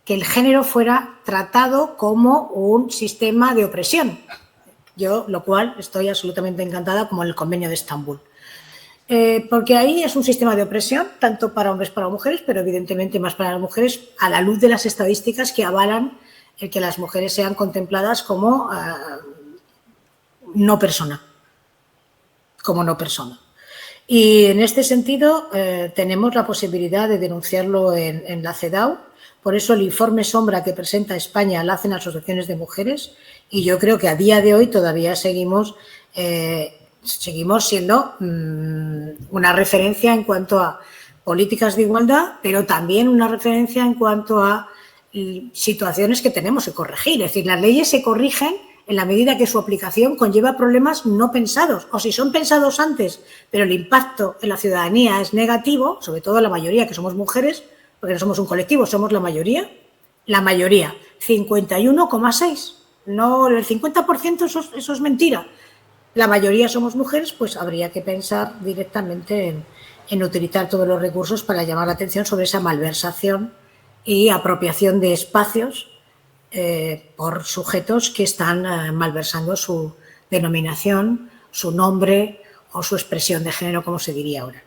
que el género fuera tratado como un sistema de opresión. Lo cual estoy absolutamente encantada, como en el Convenio de Estambul. Porque ahí es un sistema de opresión, tanto para hombres como para mujeres, pero evidentemente más para las mujeres, a la luz de las estadísticas que avalan el que las mujeres sean contempladas como no persona. Y en este sentido tenemos la posibilidad de denunciarlo en la CEDAW. Por eso el informe sombra que presenta España lo hacen asociaciones de mujeres y yo creo que a día de hoy todavía seguimos siendo una referencia en cuanto a políticas de igualdad, pero también una referencia en cuanto a situaciones que tenemos que corregir. Es decir, las leyes se corrigen en la medida que su aplicación conlleva problemas no pensados, o si son pensados antes, pero el impacto en la ciudadanía es negativo, sobre todo la mayoría que somos mujeres, porque no somos un colectivo, somos la mayoría, 51,6%. No, el 50% eso es mentira. La mayoría somos mujeres, pues habría que pensar directamente en utilizar todos los recursos para llamar la atención sobre esa malversación y apropiación de espacios por sujetos que están malversando su denominación, su nombre o su expresión de género, como se diría ahora.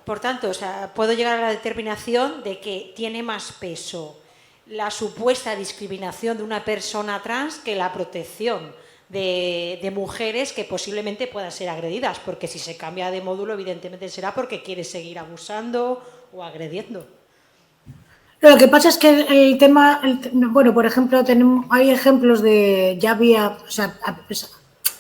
Por tanto, puedo llegar a la determinación de que tiene más peso la supuesta discriminación de una persona trans que la protección de mujeres que posiblemente puedan ser agredidas, porque si se cambia de módulo, evidentemente será porque quiere seguir abusando o agrediendo. Lo que pasa es que el tema, por ejemplo, hay ejemplos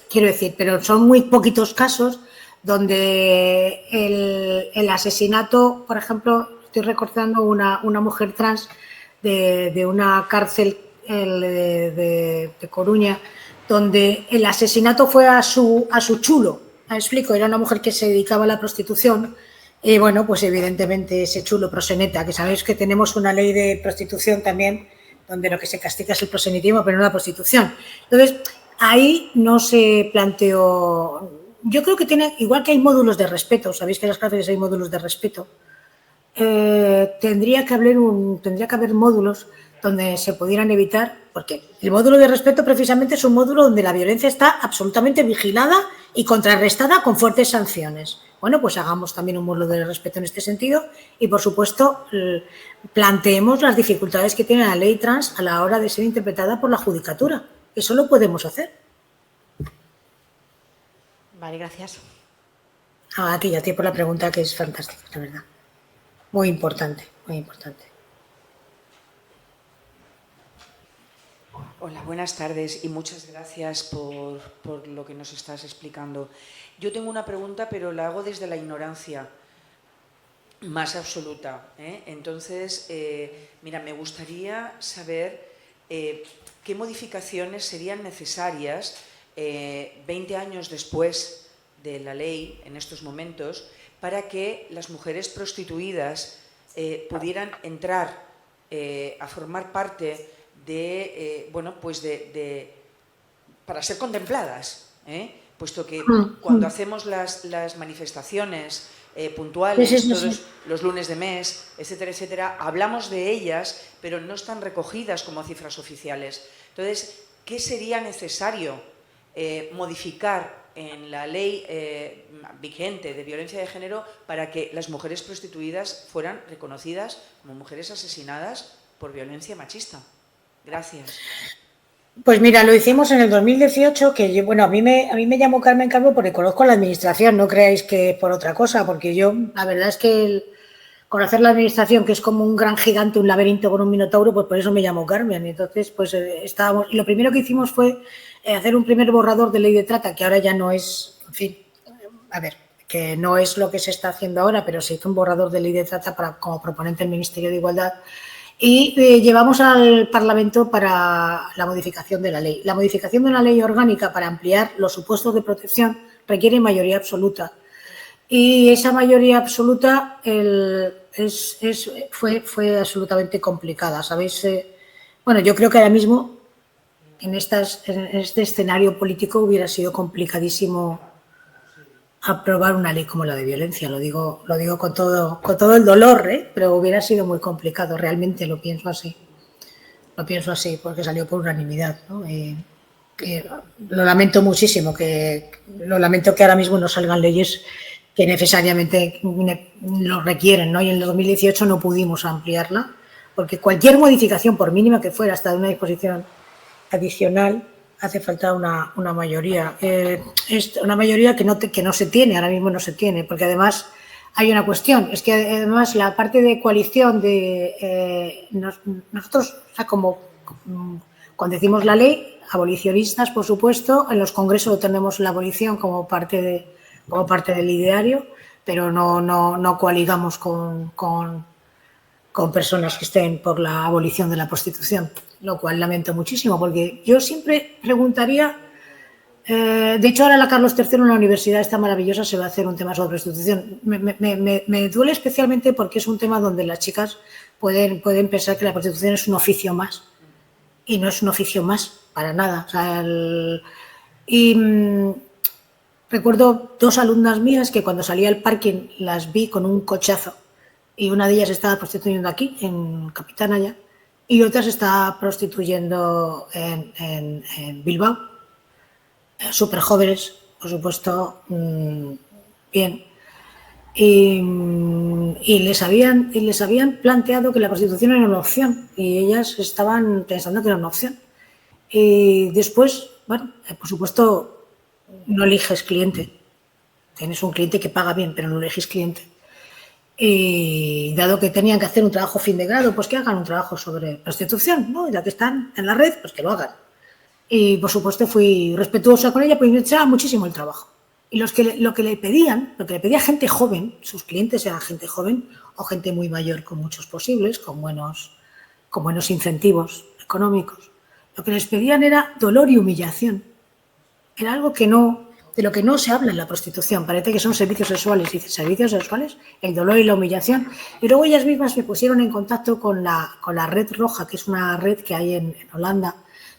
quiero decir, pero son muy poquitos casos donde el asesinato, por ejemplo, estoy recordando una mujer trans de una cárcel de Coruña, donde el asesinato fue a su chulo. Me explico, era una mujer que se dedicaba a la prostitución. Y bueno, pues evidentemente ese chulo proxeneta, que sabéis que tenemos una ley de prostitución también, donde lo que se castiga es el proxenetismo, pero no la prostitución. Entonces, ahí no se planteó. Yo creo que tiene, igual que hay módulos de respeto, sabéis que en las cárceles hay módulos de respeto, tendría que haber módulos donde se pudieran evitar, porque el módulo de respeto precisamente es un módulo donde la violencia está absolutamente vigilada y contrarrestada con fuertes sanciones. Bueno, pues hagamos también un módulo de respeto en este sentido y, por supuesto, planteemos las dificultades que tiene la ley trans a la hora de ser interpretada por la judicatura. Eso lo podemos hacer. Vale, gracias. A ti por la pregunta, que es fantástica, la verdad. Muy importante, muy importante. Hola, buenas tardes y muchas gracias por lo que nos estás explicando. Yo tengo una pregunta, pero la hago desde la ignorancia más absoluta, ¿eh? Entonces, mira, me gustaría saber qué modificaciones serían necesarias 20 años después de la ley, en estos momentos, para que las mujeres prostituidas pudieran entrar a formar parte para ser contempladas, puesto que cuando hacemos las manifestaciones puntuales, todos los lunes de mes, etcétera, etcétera, hablamos de ellas, pero no están recogidas como cifras oficiales. Entonces, ¿qué sería necesario modificar en la ley vigente de violencia de género para que las mujeres prostituidas fueran reconocidas como mujeres asesinadas por violencia machista? Gracias. Pues mira, lo hicimos en el 2018, que yo, bueno, a mí me llamó Carmen Calvo porque conozco la administración, no creáis que por otra cosa, porque yo, la verdad es que conocer la administración, que es como un gran gigante, un laberinto con un minotauro, pues por eso me llamó Carmen. Entonces, pues estábamos, y lo primero que hicimos fue hacer un primer borrador de ley de trata, que ahora ya no es, en fin, a ver, que no es lo que se está haciendo ahora, pero se hizo un borrador de ley de trata como proponente del Ministerio de Igualdad. Y llevamos al Parlamento para la modificación de la ley. La modificación de una ley orgánica para ampliar los supuestos de protección requiere mayoría absoluta. Y esa mayoría absoluta fue absolutamente complicada, ¿sabéis? Bueno, yo creo que ahora mismo en este escenario político hubiera sido complicadísimo aprobar una ley como la de violencia, lo digo con todo el dolor, pero hubiera sido muy complicado, realmente lo pienso así, porque salió por unanimidad, ¿no? Lo lamento muchísimo, lo lamento que ahora mismo no salgan leyes que necesariamente lo requieren, ¿no? Y en el 2018 no pudimos ampliarla, porque cualquier modificación, por mínima que fuera, hasta de una disposición adicional, hace falta una mayoría. Es una mayoría que no se tiene, ahora mismo no se tiene, porque además hay una cuestión, es que además la parte de coalición nosotros, o sea, como cuando decimos la ley, abolicionistas, por supuesto, en los congresos tenemos la abolición como parte del ideario, pero no coaligamos con personas que estén por la abolición de la prostitución, lo cual lamento muchísimo, porque yo siempre preguntaría, de hecho ahora la Carlos III en la universidad esta maravillosa se va a hacer un tema sobre prostitución, me duele especialmente porque es un tema donde las chicas pueden pensar que la prostitución es un oficio más, y no es un oficio más, para nada. O sea, recuerdo 2 alumnas mías que cuando salía al parking las vi con un cochazo, y una de ellas estaba prostituyendo aquí, en Capitana ya, y otra se está prostituyendo en Bilbao. Súper jóvenes, por supuesto, bien. Y les habían planteado que la prostitución era una opción, y ellas estaban pensando que era una opción. Y después, bueno, por supuesto, no eliges cliente. Tienes un cliente que paga bien, pero no eliges cliente. Y dado que tenían que hacer un trabajo fin de grado, pues que hagan un trabajo sobre prostitución, ¿no? Ya que están en la red, pues que lo hagan. Y por supuesto fui respetuosa con ella, porque me echaba muchísimo el trabajo. Y lo que le pedía gente joven, sus clientes eran gente joven o gente muy mayor con muchos posibles, con buenos incentivos económicos. Lo que les pedían era dolor y humillación. Era algo de lo que no se habla en la prostitución. Parece que son servicios sexuales. Dice, servicios sexuales, el dolor y la humillación. Y luego ellas mismas me pusieron en contacto con la Red Roja, que es una red que hay en Holanda,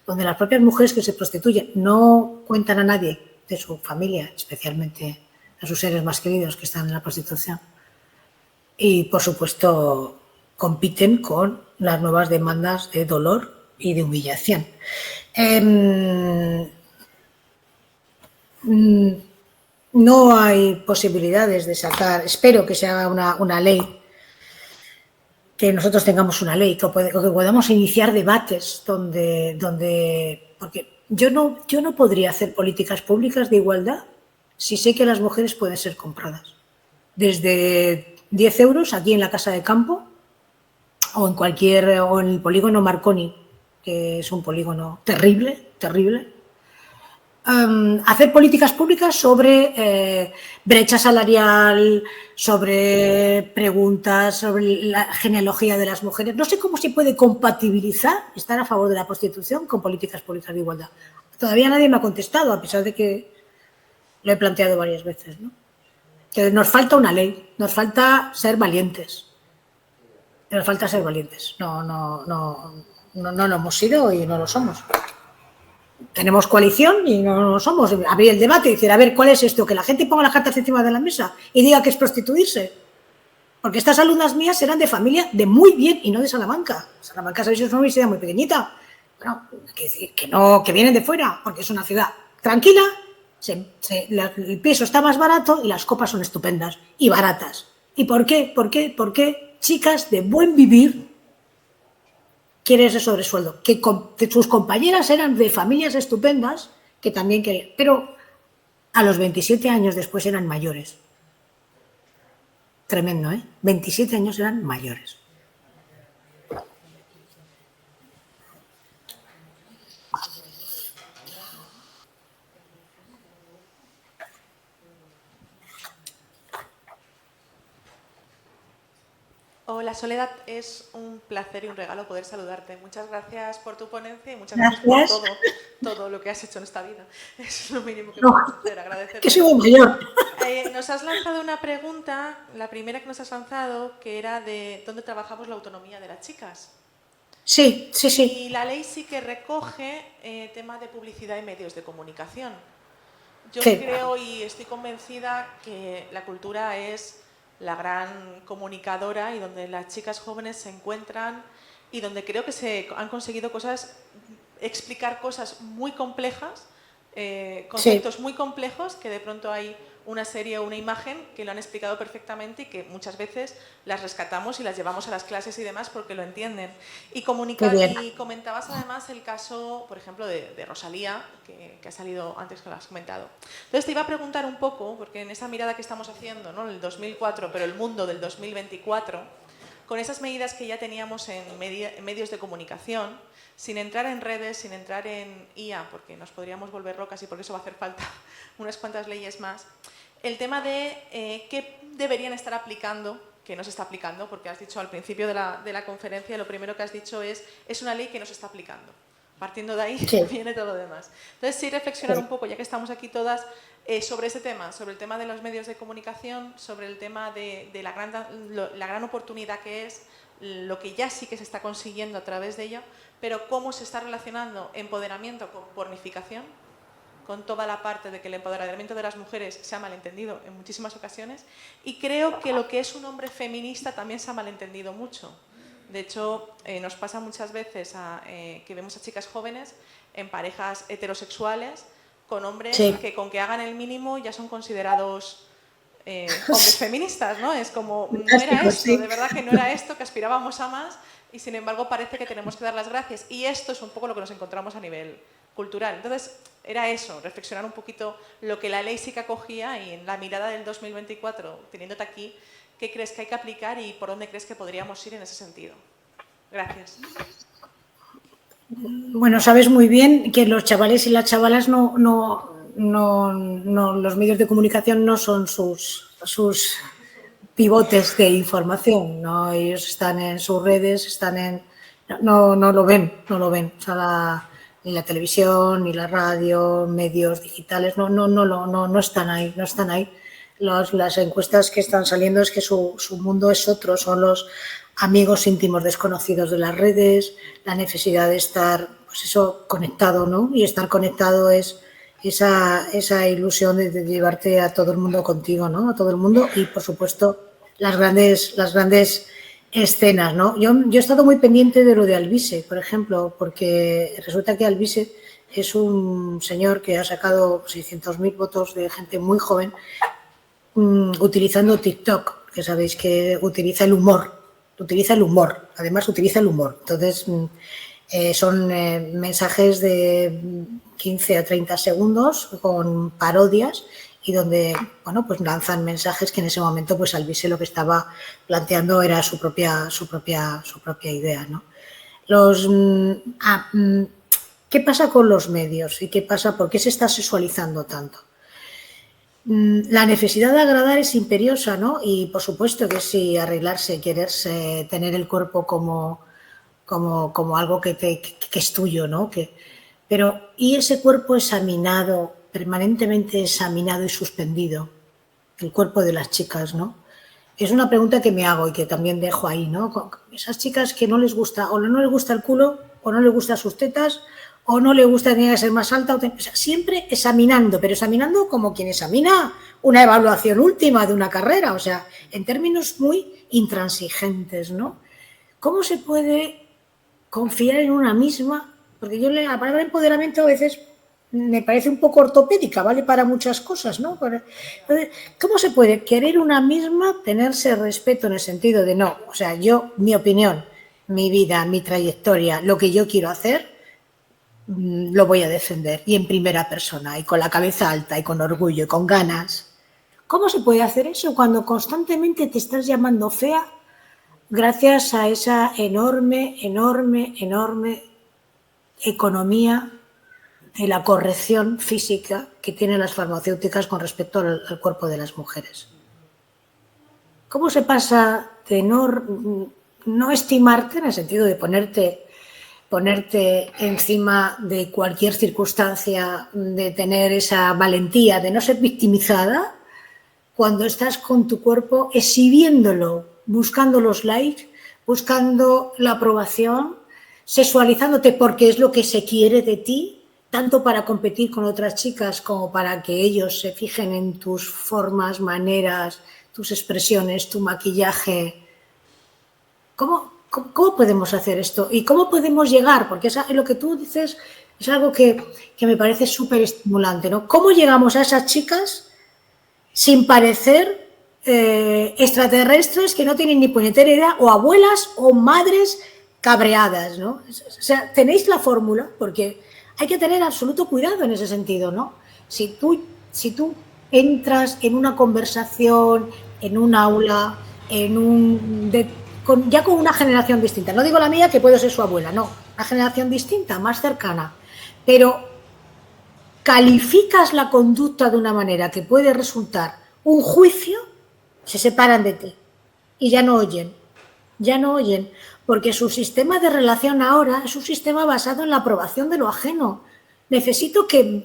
donde las propias mujeres que se prostituyen no cuentan a nadie de su familia, especialmente a sus seres más queridos que están en la prostitución. Y, por supuesto, compiten con las nuevas demandas de dolor y de humillación. No hay posibilidades de sacar, espero que se haga una ley, que nosotros tengamos una ley, que podamos iniciar debates porque yo no podría hacer políticas públicas de igualdad si sé que las mujeres pueden ser compradas. Desde 10 euros aquí en la Casa de Campo o en el polígono Marconi, que es un polígono terrible. Hacer políticas públicas sobre brecha salarial, sobre preguntas, sobre la genealogía de las mujeres. No sé cómo se puede compatibilizar estar a favor de la prostitución con políticas públicas de igualdad. Todavía nadie me ha contestado, a pesar de que lo he planteado varias veces, ¿no? Que nos falta una ley, nos falta ser valientes. Nos falta ser valientes. No lo hemos sido y no lo somos. Tenemos coalición y no lo somos. Abrir el debate y decir, a ver, ¿cuál es esto? Que la gente ponga las cartas encima de la mesa y diga que es prostituirse. Porque estas alumnas mías eran de familia de muy bien y no de Salamanca. Salamanca, sabéis, es una universidad muy pequeñita. Bueno, que vienen de fuera, porque es una ciudad tranquila, el piso está más barato y las copas son estupendas y baratas. ¿Y por qué? ¿Por qué chicas de buen vivir quieren ese sobresueldo? Que sus compañeras eran de familias estupendas que también querían, pero a los 27 años después eran mayores. Tremendo, ¿eh? 27 años eran mayores. Hola Soledad, es un placer y un regalo poder saludarte. Muchas gracias por tu ponencia y muchas Gracias. gracias por todo lo que has hecho en esta vida. Es lo mínimo que puedo hacer, agradecerte. Que soy muy mayor. Nos has lanzado una pregunta, la primera que nos has lanzado, que era de dónde trabajamos la autonomía de las chicas. Sí. Y la ley sí que recoge tema de publicidad y medios de comunicación. Yo creo y estoy convencida que la cultura es la gran comunicadora y donde las chicas jóvenes se encuentran y donde creo que se han conseguido explicar cosas muy complejas, conceptos muy complejos, que de pronto hay una serie o una imagen que lo han explicado perfectamente y que muchas veces las rescatamos y las llevamos a las clases y demás porque lo entienden. Y comentabas además el caso, por ejemplo, de Rosalía, que ha salido antes que lo has comentado. Entonces te iba a preguntar un poco, porque en esa mirada que estamos haciendo, ¿no?, el 2004, pero el mundo del 2024, con esas medidas que ya teníamos en medios de comunicación, sin entrar en redes, sin entrar en IA, porque nos podríamos volver locas y porque eso va a hacer falta unas cuantas leyes más, el tema de qué deberían estar aplicando, que no se está aplicando, porque has dicho al principio de la conferencia, lo primero que has dicho es una ley que no se está aplicando. Partiendo de ahí viene todo lo demás. Entonces, sí, reflexionar un poco, ya que estamos aquí todas, sobre ese tema, sobre el tema de los medios de comunicación, sobre el tema de la gran oportunidad que es, lo que ya sí que se está consiguiendo a través de ello, pero cómo se está relacionando empoderamiento con pornificación, con toda la parte de que el empoderamiento de las mujeres se ha malentendido en muchísimas ocasiones, y creo que lo que es un hombre feminista también se ha malentendido mucho. De hecho, nos pasa muchas veces que vemos a chicas jóvenes en parejas heterosexuales con hombres que con que hagan el mínimo ya son considerados hombres feministas, ¿no? Es como, no era esto, de verdad que no era esto, que aspirábamos a más y sin embargo parece que tenemos que dar las gracias. Y esto es un poco lo que nos encontramos a nivel cultural. Entonces, era eso, reflexionar un poquito lo que la ley sí que acogía y en la mirada del 2024, teniéndote aquí, ¿qué crees que hay que aplicar y por dónde crees que podríamos ir en ese sentido? Gracias. Bueno, sabes muy bien que los chavales y las chavalas no los medios de comunicación no son sus pivotes de información, ¿no? Ellos están en sus redes, no lo ven. O sea, ni la televisión, ni la radio, medios digitales, no están ahí. Las encuestas que están saliendo es que su mundo es otro, son los amigos íntimos desconocidos de las redes, la necesidad de estar, pues eso, conectado, ¿no? Y estar conectado es esa ilusión de llevarte a todo el mundo contigo, ¿no? A todo el mundo y, por supuesto, las grandes escenas, ¿no? Yo he estado muy pendiente de lo de Alvise, por ejemplo, porque resulta que Alvise es un señor que ha sacado 600.000 votos de gente muy joven utilizando TikTok, que sabéis que utiliza el humor, además utiliza el humor. Entonces, son mensajes de 15 a 30 segundos con parodias y donde, bueno, pues lanzan mensajes que en ese momento, pues Alvise lo que estaba planteando era su propia idea, ¿no? ¿Qué pasa con los medios? ¿Y qué pasa? ¿Por qué se está sexualizando tanto? La necesidad de agradar es imperiosa, ¿no? Y por supuesto que sí, arreglarse, quererse, tener el cuerpo como algo que es tuyo, ¿no? Pero, ¿y ese cuerpo examinado, permanentemente examinado y suspendido? El cuerpo de las chicas, ¿no? Es una pregunta que me hago y que también dejo ahí, ¿no? Esas chicas que no les gusta, o no les gusta el culo, o no les gustan sus tetas, o no le gusta, tenía que ser más alta, o sea, siempre examinando, pero examinando como quien examina una evaluación última de una carrera, o sea, en términos muy intransigentes, ¿no? ¿Cómo se puede confiar en una misma? Porque la palabra empoderamiento a veces me parece un poco ortopédica, vale para muchas cosas, ¿no? Entonces, ¿cómo se puede querer una misma, tenerse respeto en el sentido de no, o sea, yo, mi opinión, mi vida, mi trayectoria, lo que yo quiero hacer, lo voy a defender y en primera persona y con la cabeza alta y con orgullo y con ganas? ¿Cómo se puede hacer eso cuando constantemente te estás llamando fea gracias a esa enorme economía de la corrección física que tienen las farmacéuticas con respecto al cuerpo de las mujeres? ¿Cómo se pasa de no estimarte, en el sentido de ponerte encima de cualquier circunstancia, de tener esa valentía, de no ser victimizada, cuando estás con tu cuerpo exhibiéndolo, buscando los likes, buscando la aprobación, sexualizándote porque es lo que se quiere de ti, tanto para competir con otras chicas como para que ellos se fijen en tus formas, maneras, tus expresiones, tu maquillaje? ¿Cómo podemos hacer esto? ¿Y cómo podemos llegar? Porque lo que tú dices es algo que me parece súper estimulante, ¿no? ¿Cómo llegamos a esas chicas sin parecer extraterrestres que no tienen ni puñetera idea, o abuelas o madres cabreadas, ¿no? O sea, tenéis la fórmula, porque hay que tener absoluto cuidado en ese sentido, ¿no? Si tú entras en una conversación, en un aula, ya con una generación distinta, no digo la mía que puedo ser su abuela, no, una generación distinta, más cercana, pero calificas la conducta de una manera que puede resultar un juicio, se separan de ti y ya no oyen, porque su sistema de relación ahora es un sistema basado en la aprobación de lo ajeno. Necesito que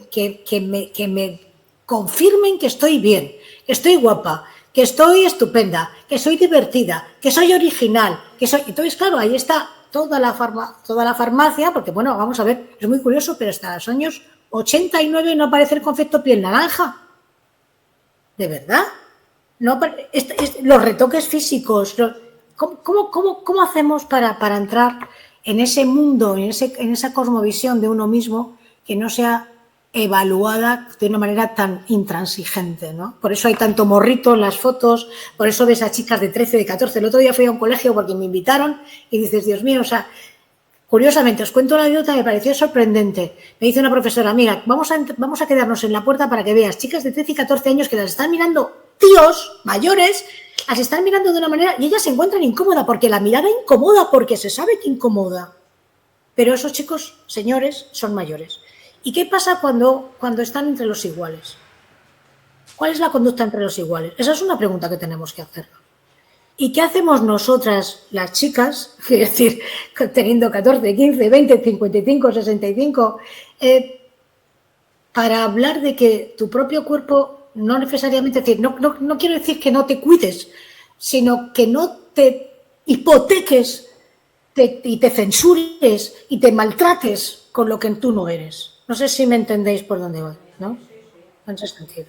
me confirmen que estoy bien, que estoy guapa, que estoy estupenda, que soy divertida, que soy original, Entonces, claro, ahí está toda la farmacia, porque, bueno, vamos a ver, es muy curioso, pero hasta los años 89 no aparece el concepto piel naranja. ¿De verdad? No, los retoques físicos. ¿Cómo hacemos para entrar en ese mundo, en esa cosmovisión de uno mismo que no sea evaluada de una manera tan intransigente, ¿no? Por eso hay tanto morrito en las fotos, por eso ves a chicas de 13, de 14. El otro día fui a un colegio porque me invitaron y dices, Dios mío, o sea, curiosamente, os cuento la anécdota, me pareció sorprendente. Me dice una profesora, mira, vamos a quedarnos en la puerta para que veas chicas de 13 y 14 años que las están mirando tíos mayores, las están mirando de una manera y ellas se encuentran incómodas porque la mirada incomoda, porque se sabe que incomoda. Pero esos chicos, señores, son mayores. ¿Y qué pasa cuando están entre los iguales? ¿Cuál es la conducta entre los iguales? Esa es una pregunta que tenemos que hacer. ¿Y qué hacemos nosotras, las chicas, es decir, teniendo 14, 15, 20, 55, 65, para hablar de que tu propio cuerpo no necesariamente, es decir, no quiero decir que no te cuides, sino que no te hipoteques y te censures y te maltrates con lo que tú no eres? No sé si me entendéis por dónde voy, ¿no? En ese sentido.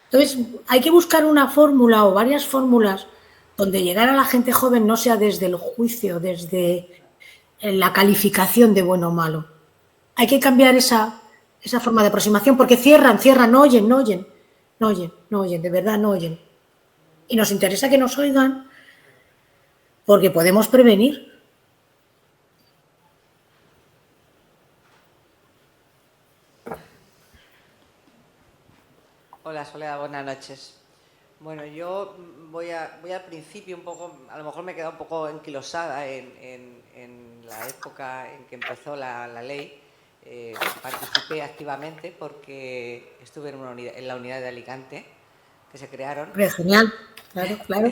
Entonces, hay que buscar una fórmula o varias fórmulas donde llegar a la gente joven no sea desde el juicio, desde la calificación de bueno o malo. Hay que cambiar esa forma de aproximación porque cierran, no oyen, de verdad no oyen. Y nos interesa que nos oigan porque podemos prevenir. Hola Soledad, buenas noches. Bueno, yo voy al principio un poco, a lo mejor me he quedado un poco enquilosada en la época en que empezó la ley. Participé activamente porque estuve en la unidad de Alicante, que se crearon. Genial, claro.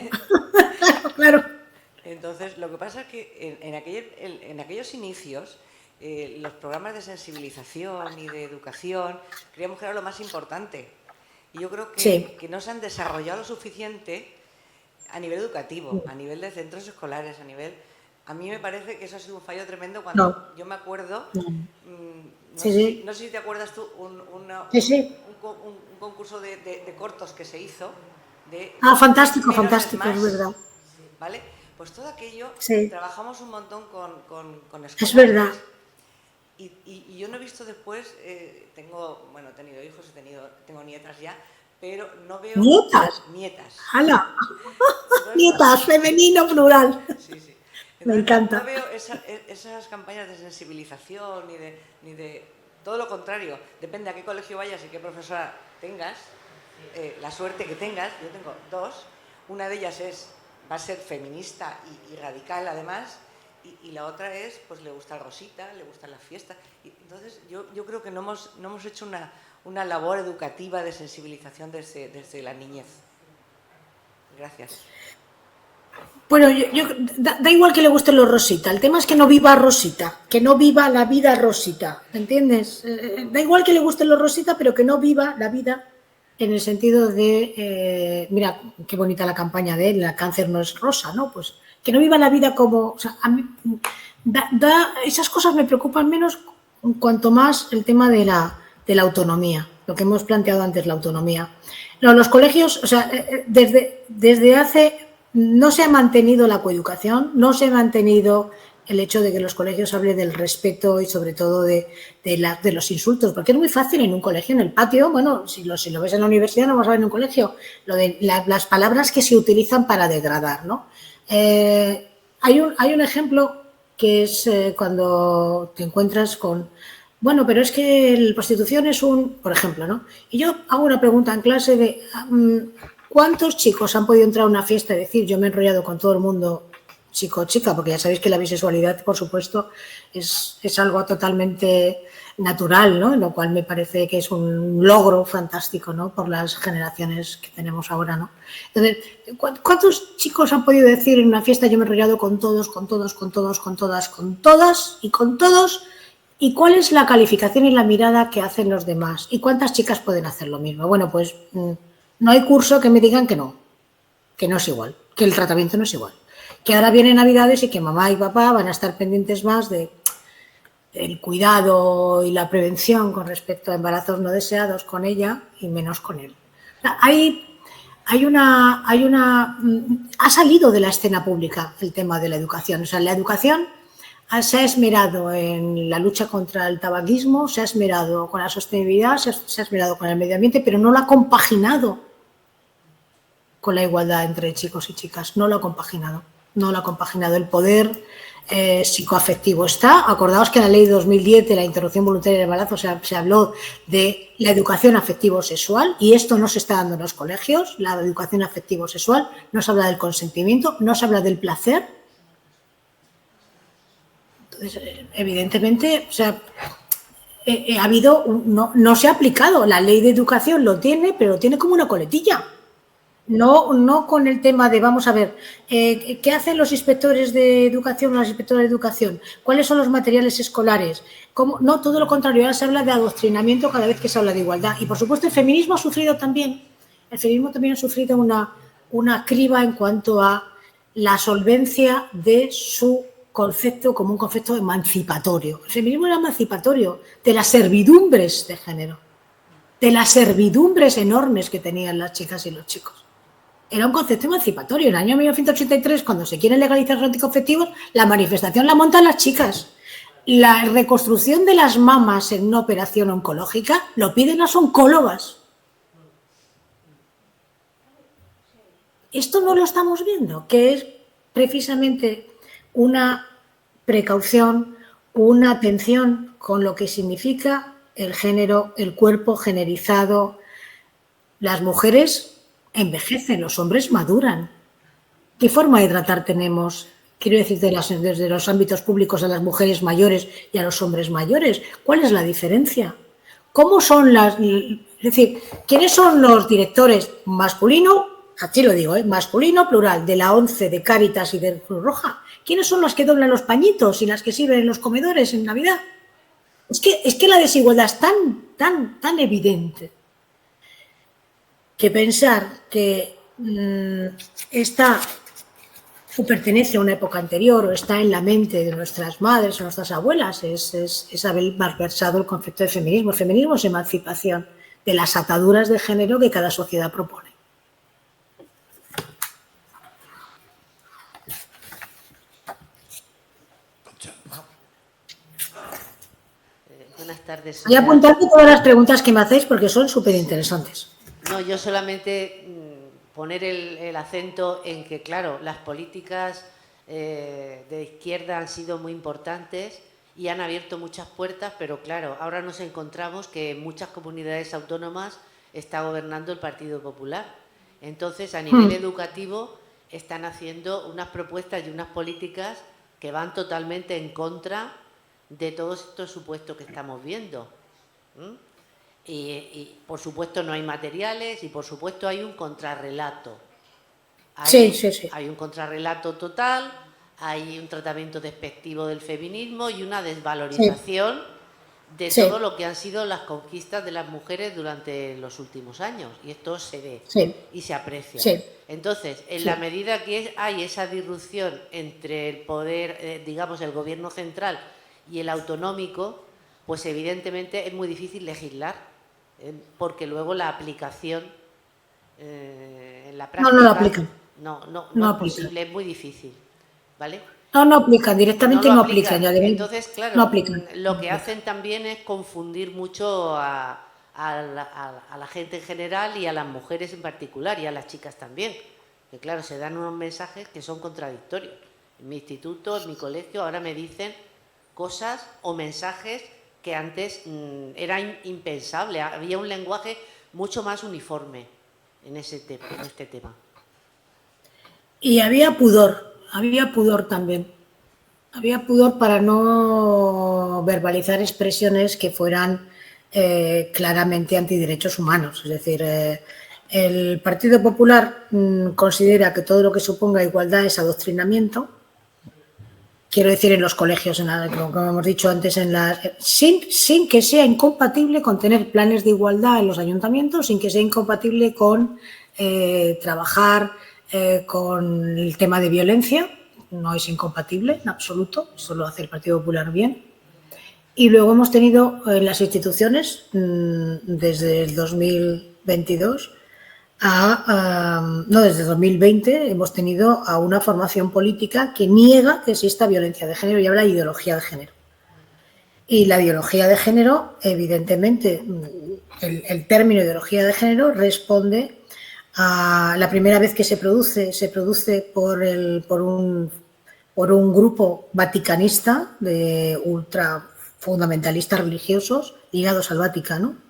Claro. Entonces, lo que pasa es que en aquellos inicios, los programas de sensibilización y de educación, creíamos que era lo más importante. Y yo creo que no se han desarrollado lo suficiente a nivel educativo, a nivel de centros escolares, a mí me parece que eso ha sido un fallo tremendo cuando yo me acuerdo, no sé si te acuerdas tú, un concurso de cortos que se hizo. Fantástico, es verdad. ¿Vale? Pues todo aquello, trabajamos un montón con escolares. Es verdad. Y yo no he visto después, he tenido hijos, tengo nietas ya, pero no veo... ¿Nietas? ¡Hala! Nietas, femenino, plural. Sí. Entonces, me encanta. No veo esas campañas de sensibilización ni de... Todo lo contrario, depende a qué colegio vayas y qué profesora tengas, la suerte que tengas. Yo tengo dos, una de ellas va a ser feminista y radical además, y la otra pues le gusta el rosita, le gustan las fiestas. Y entonces yo creo que no hemos hecho una labor educativa de sensibilización desde la niñez. Gracias. Bueno, da igual que le gusten los rosita, el tema es que no viva rosita, que no viva la vida rosita, ¿entiendes? Da igual que le gusten los rosita, pero que no viva la vida en el sentido de, mira, qué bonita la campaña de él, el cáncer no es rosa, ¿no? Pues que no viva la vida como... O sea, a mí, esas cosas me preocupan menos cuanto más el tema de la autonomía, lo que hemos planteado antes, la autonomía. No, los colegios, o sea, desde hace... No se ha mantenido la coeducación, no se ha mantenido el hecho de que los colegios hablen del respeto y sobre todo de los insultos, porque es muy fácil en un colegio, en el patio, bueno, si lo ves en la universidad no vas a ver en un colegio, lo de las palabras que se utilizan para degradar, ¿no? Hay un ejemplo que es cuando te encuentras con, bueno, pero es que la prostitución es por ejemplo, ¿no? Y yo hago una pregunta en clase de... ¿Cuántos chicos han podido entrar a una fiesta y decir yo me he enrollado con todo el mundo, chico o chica? Porque ya sabéis que la bisexualidad, por supuesto, es algo totalmente natural, ¿no? Lo cual me parece que es un logro fantástico, ¿no? Por las generaciones que tenemos ahora, ¿no? Entonces, ¿cuántos chicos han podido decir en una fiesta yo me he enrollado con todos, con todas y con todos? ¿Y cuál es la calificación y la mirada que hacen los demás? ¿Y cuántas chicas pueden hacer lo mismo? Bueno, pues... No hay curso que me digan que no es igual, que el tratamiento no es igual. Que ahora vienen Navidades y que mamá y papá van a estar pendientes más del cuidado y la prevención con respecto a embarazos no deseados con ella y menos con él. Ha salido de la escena pública el tema de la educación. O sea, la educación se ha esmerado en la lucha contra el tabaquismo, se ha esmerado con la sostenibilidad, se ha esmerado con el medio ambiente, pero no lo ha compaginado con la igualdad entre chicos y chicas, no lo ha compaginado. El poder psicoafectivo está. Acordaos que en la ley de 2010 de la interrupción voluntaria del embarazo se habló de la educación afectivo-sexual y esto no se está dando en los colegios. La educación afectivo-sexual no se habla del consentimiento, no se habla del placer. Entonces, evidentemente, o sea, no se ha aplicado. La ley de educación lo tiene, pero lo tiene como una coletilla. No con el tema de, vamos a ver, ¿qué hacen los inspectores de educación o las inspectoras de educación? ¿Cuáles son los materiales escolares? No, todo lo contrario, ahora se habla de adoctrinamiento cada vez que se habla de igualdad. Y, por supuesto, el feminismo ha sufrido también una criba en cuanto a la solvencia de su concepto como un concepto emancipatorio. El feminismo era emancipatorio de las servidumbres de género, de las servidumbres enormes que tenían las chicas y los chicos. Era un concepto emancipatorio. En el año 1983, cuando se quieren legalizar los anticonceptivos, la manifestación la montan las chicas. La reconstrucción de las mamas en una operación oncológica lo piden las oncólogas. Esto no lo estamos viendo, que es precisamente una precaución, una atención con lo que significa el género, el cuerpo generizado. Las mujeres envejecen, los hombres maduran. ¿Qué forma de tratar tenemos? Quiero decir, desde los ámbitos públicos a las mujeres mayores y a los hombres mayores. ¿Cuál es la diferencia? ¿Cómo son es decir, quiénes son los directores masculino, así lo digo, masculino, plural, de la ONCE, de Cáritas y de Cruz Roja? ¿Quiénes son las que doblan los pañitos y las que sirven en los comedores en Navidad? Es que la desigualdad es tan evidente que pensar que está o pertenece a una época anterior o está en la mente de nuestras madres o nuestras abuelas es haber malversado el concepto de feminismo. El feminismo es emancipación de las ataduras de género que cada sociedad propone. Buenas tardes. Voy a apuntar todas las preguntas que me hacéis porque son súper interesantes. No, yo solamente poner el acento en que, claro, las políticas de izquierda han sido muy importantes y han abierto muchas puertas, pero claro, ahora nos encontramos que en muchas comunidades autónomas está gobernando el Partido Popular. Entonces, a nivel educativo, están haciendo unas propuestas y unas políticas que van totalmente en contra de todos estos supuestos que estamos viendo. Y, por supuesto, no hay materiales y, por supuesto, hay un contrarrelato. Hay un contrarrelato total, hay un tratamiento despectivo del feminismo y una desvalorización de todo lo que han sido las conquistas de las mujeres durante los últimos años. Y esto se ve y se aprecia. Entonces, en la medida que hay esa disrupción entre el poder, digamos, el gobierno central y el autonómico, pues evidentemente es muy difícil legislar, porque luego la aplicación en la práctica no lo aplican. No es posible, es muy difícil, ¿vale? No aplican, directamente no aplican. Entonces, claro, no aplican. Lo que hacen también es confundir mucho a la gente en general y a las mujeres en particular y a las chicas también. Que claro, se dan unos mensajes que son contradictorios. En mi instituto, en mi colegio, ahora me dicen cosas o mensajes que antes era impensable. Había un lenguaje mucho más uniforme en este tema. Y había pudor también. Había pudor para no verbalizar expresiones que fueran claramente antiderechos humanos. Es decir, el Partido Popular considera que todo lo que suponga igualdad es adoctrinamiento. Quiero decir, en los colegios, como hemos dicho antes, sin que sea incompatible con tener planes de igualdad en los ayuntamientos, sin que sea incompatible con trabajar con el tema de violencia. No es incompatible en absoluto, eso lo hace el Partido Popular bien. Y luego hemos tenido en las instituciones, desde el 2022, desde 2020 hemos tenido a una formación política que niega que exista violencia de género y habla de ideología de género. Y la ideología de género, evidentemente, el término ideología de género responde a la primera vez que se produce por un grupo vaticanista de ultrafundamentalistas religiosos ligados al Vaticano.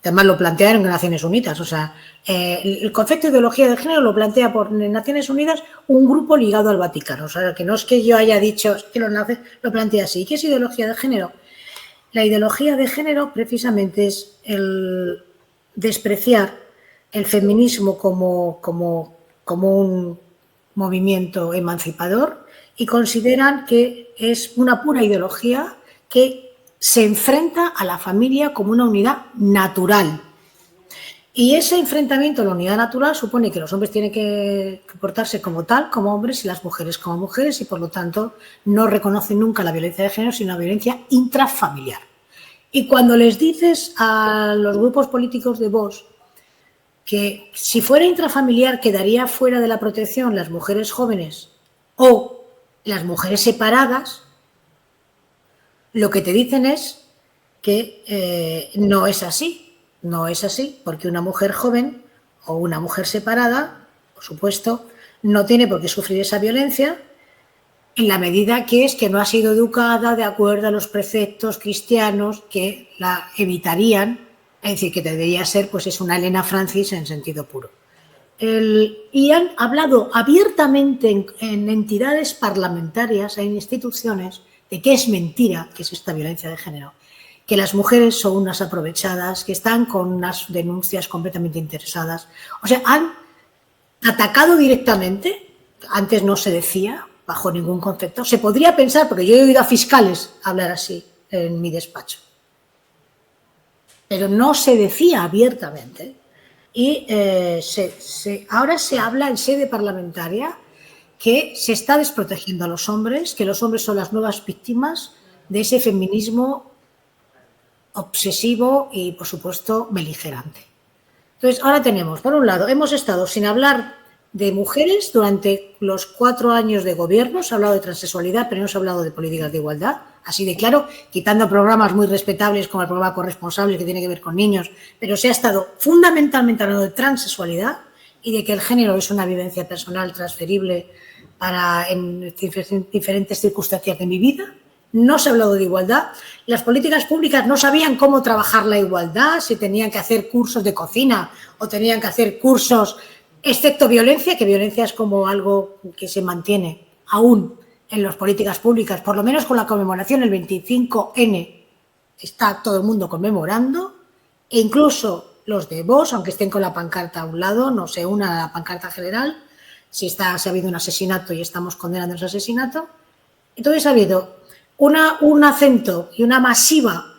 Además lo plantearon en Naciones Unidas, o sea, el concepto de ideología de género lo plantea por Naciones Unidas un grupo ligado al Vaticano, o sea, que no es que yo haya dicho, es que lo plantea así. ¿Qué es ideología de género? La ideología de género precisamente es el despreciar el feminismo como un movimiento emancipador y consideran que es una pura ideología que se enfrenta a la familia como una unidad natural. Y ese enfrentamiento a la unidad natural supone que los hombres tienen que comportarse como tal, como hombres, y las mujeres como mujeres, y por lo tanto no reconocen nunca la violencia de género, sino la violencia intrafamiliar. Y cuando les dices a los grupos políticos de Vox que si fuera intrafamiliar quedaría fuera de la protección las mujeres jóvenes o las mujeres separadas, lo que te dicen es que no es así. No es así, porque una mujer joven o una mujer separada, por supuesto, no tiene por qué sufrir esa violencia en la medida que es que no ha sido educada de acuerdo a los preceptos cristianos que la evitarían, es decir, que debería ser, pues es una Elena Francis en sentido puro. Y han hablado abiertamente en entidades parlamentarias, en instituciones, de que es mentira que es esta violencia de género, que las mujeres son unas aprovechadas, que están con unas denuncias completamente interesadas. O sea, han atacado directamente, antes no se decía, bajo ningún concepto. Se podría pensar, porque yo he oído a fiscales hablar así en mi despacho, pero no se decía abiertamente. Y ahora se habla en sede parlamentaria que se está desprotegiendo a los hombres, que los hombres son las nuevas víctimas de ese feminismo obsesivo y, por supuesto, beligerante. Entonces, ahora tenemos, por un lado, hemos estado sin hablar de mujeres durante los 4 años de gobierno, se ha hablado de transexualidad, pero no se ha hablado de políticas de igualdad, así de claro, quitando programas muy respetables como el programa Corresponsable, que tiene que ver con niños, pero se ha estado fundamentalmente hablando de transexualidad y de que el género es una vivencia personal transferible en diferentes circunstancias de mi vida. No se ha hablado de igualdad. Las políticas públicas no sabían cómo trabajar la igualdad, si tenían que hacer cursos de cocina o tenían que hacer cursos, excepto violencia, que violencia es como algo que se mantiene aún en las políticas públicas, por lo menos con la conmemoración, el 25N, está todo el mundo conmemorando, e incluso los de Vox, aunque estén con la pancarta a un lado, no se unan a la pancarta general, si ha habido un asesinato y estamos condenando ese asesinato. Entonces ha habido un acento y una masiva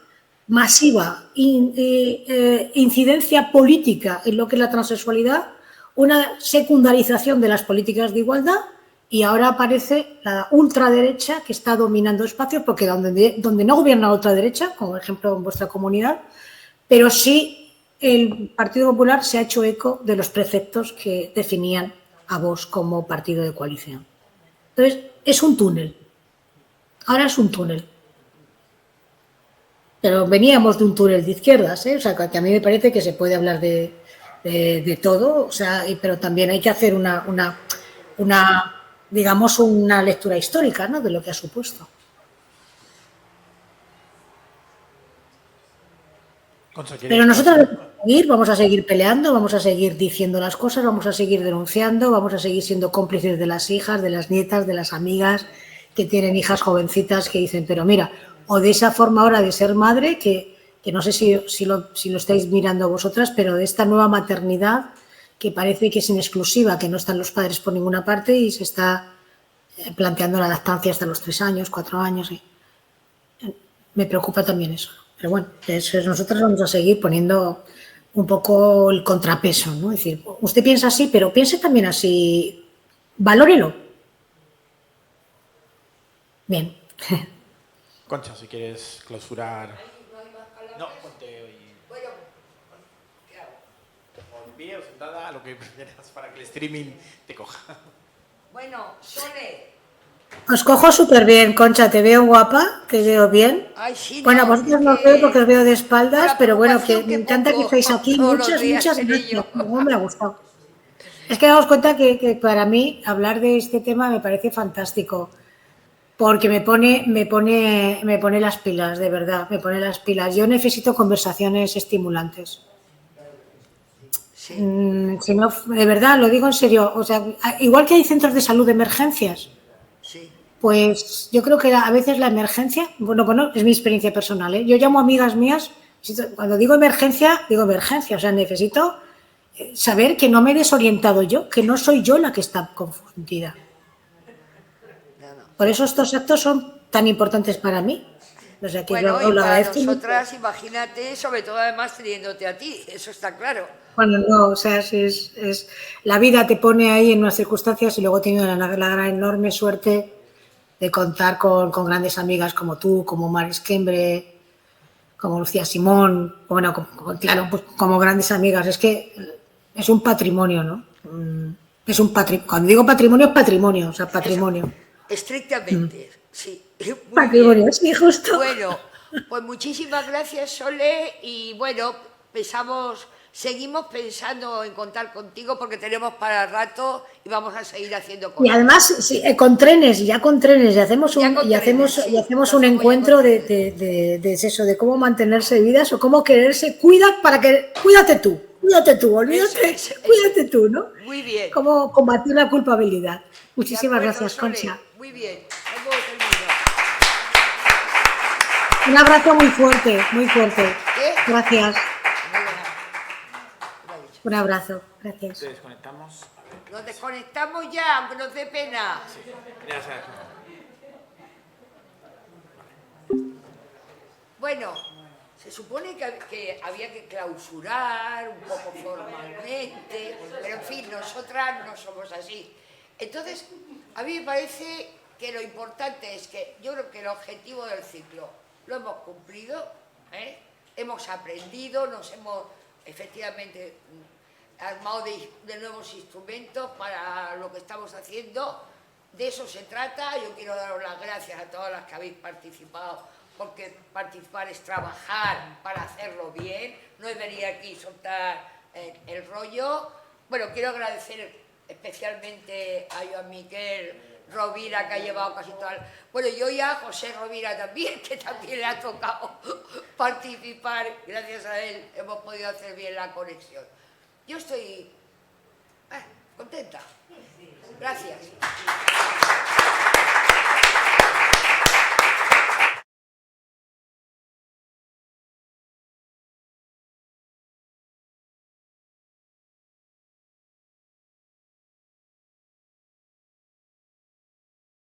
incidencia política en lo que es la transexualidad, una secundarización de las políticas de igualdad, y ahora aparece la ultraderecha que está dominando espacios, porque donde no gobierna la ultraderecha, como por ejemplo en vuestra comunidad, pero sí el Partido Popular se ha hecho eco de los preceptos que definían a Vox como partido de coalición. Entonces, es un túnel. Ahora es un túnel. Pero veníamos de un túnel de izquierdas, ¿eh? O sea, que a mí me parece que se puede hablar de todo, o sea, pero también hay que hacer digamos, una lectura histórica, ¿no?, de lo que ha supuesto. Pero nosotros vamos a seguir peleando, vamos a seguir diciendo las cosas, vamos a seguir denunciando, vamos a seguir siendo cómplices de las hijas, de las nietas, de las amigas que tienen hijas jovencitas que dicen, pero mira, o de esa forma ahora de ser madre, que no sé si lo estáis mirando vosotras, pero de esta nueva maternidad que parece que es en exclusiva, que no están los padres por ninguna parte y se está planteando la lactancia hasta los 3 años, 4 años. Y me preocupa también eso. Pero bueno, nosotros vamos a seguir poniendo un poco el contrapeso, ¿no? Es decir, usted piensa así, pero piense también así, valórelo. Bien. Concha, si quieres clausurar. No, ponte hoy. Bueno, ¿qué hago? O en pie o sentada, lo que prefieras para que el streaming te coja. Bueno, Sole. Os cojo súper bien, Concha, te veo guapa, te veo bien. Ay, sí, bueno, vosotros no os veo porque os veo de espaldas, pero bueno, que me encanta que estéis aquí. Muchas gracias. Me ha gustado. Es que daos cuenta que para mí hablar de este tema me parece fantástico, porque me pone las pilas, de verdad, me pone las pilas. Yo necesito conversaciones estimulantes. Sí. Si no, de verdad, lo digo en serio, o sea, igual que hay centros de salud de emergencias, sí, Pues yo creo que a veces la emergencia, bueno, es mi experiencia personal, ¿eh? Yo llamo a amigas mías, cuando digo emergencia, o sea, necesito saber que no me he desorientado yo, que no soy yo la que está confundida. Por eso estos actos son tan importantes para mí. O sea, que bueno, yo y lo para agradezco nosotras, imagínate, sobre todo además teniéndote a ti, eso está claro. Bueno, no, o sea, la vida te pone ahí en unas circunstancias y luego he tenido la gran enorme suerte de contar con grandes amigas como tú, como Maris Kembre, como Lucía Simón, bueno, claro, pues como grandes amigas. Es que es un patrimonio, ¿no? Es un patrimonio. Cuando digo patrimonio, es patrimonio, o sea, patrimonio. Eso, estrictamente, sí. Muy patrimonio, bien. Sí, justo. Bueno, pues muchísimas gracias, Sole, y bueno, seguimos pensando en contar contigo porque tenemos para rato y vamos a seguir haciendo cosas. Y además, sí, con trenes, y hacemos un encuentro de eso, de cómo mantenerse vidas o cómo quererse. Cuídate tú, olvídate, cuídate tú, ¿no? Muy bien. Cómo combatir la culpabilidad. Muchísimas gracias, Sole. Concha. Muy bien. Hemos terminado. Un abrazo muy fuerte, muy fuerte. ¿Qué? Gracias. Un abrazo, gracias. Te desconectamos. Nos desconectamos ya, aunque nos dé pena. Sí, gracias. Bueno, se supone que había que clausurar un poco formalmente, pero en fin, nosotras no somos así. Entonces, a mí me parece que lo importante es que yo creo que el objetivo del ciclo lo hemos cumplido, ¿eh? Hemos aprendido, nos hemos efectivamente armado de nuevos instrumentos para lo que estamos haciendo. De eso se trata. Yo quiero daros las gracias a todas las que habéis participado, porque participar es trabajar para hacerlo bien, no es venir aquí y soltar el rollo. Bueno, quiero agradecer especialmente a Joan Miquel Rovira, que ha llevado casi toda... Bueno, yo y a José Rovira también, que también le ha tocado participar. Gracias a él hemos podido hacer bien la conexión. Yo estoy contenta. Gracias.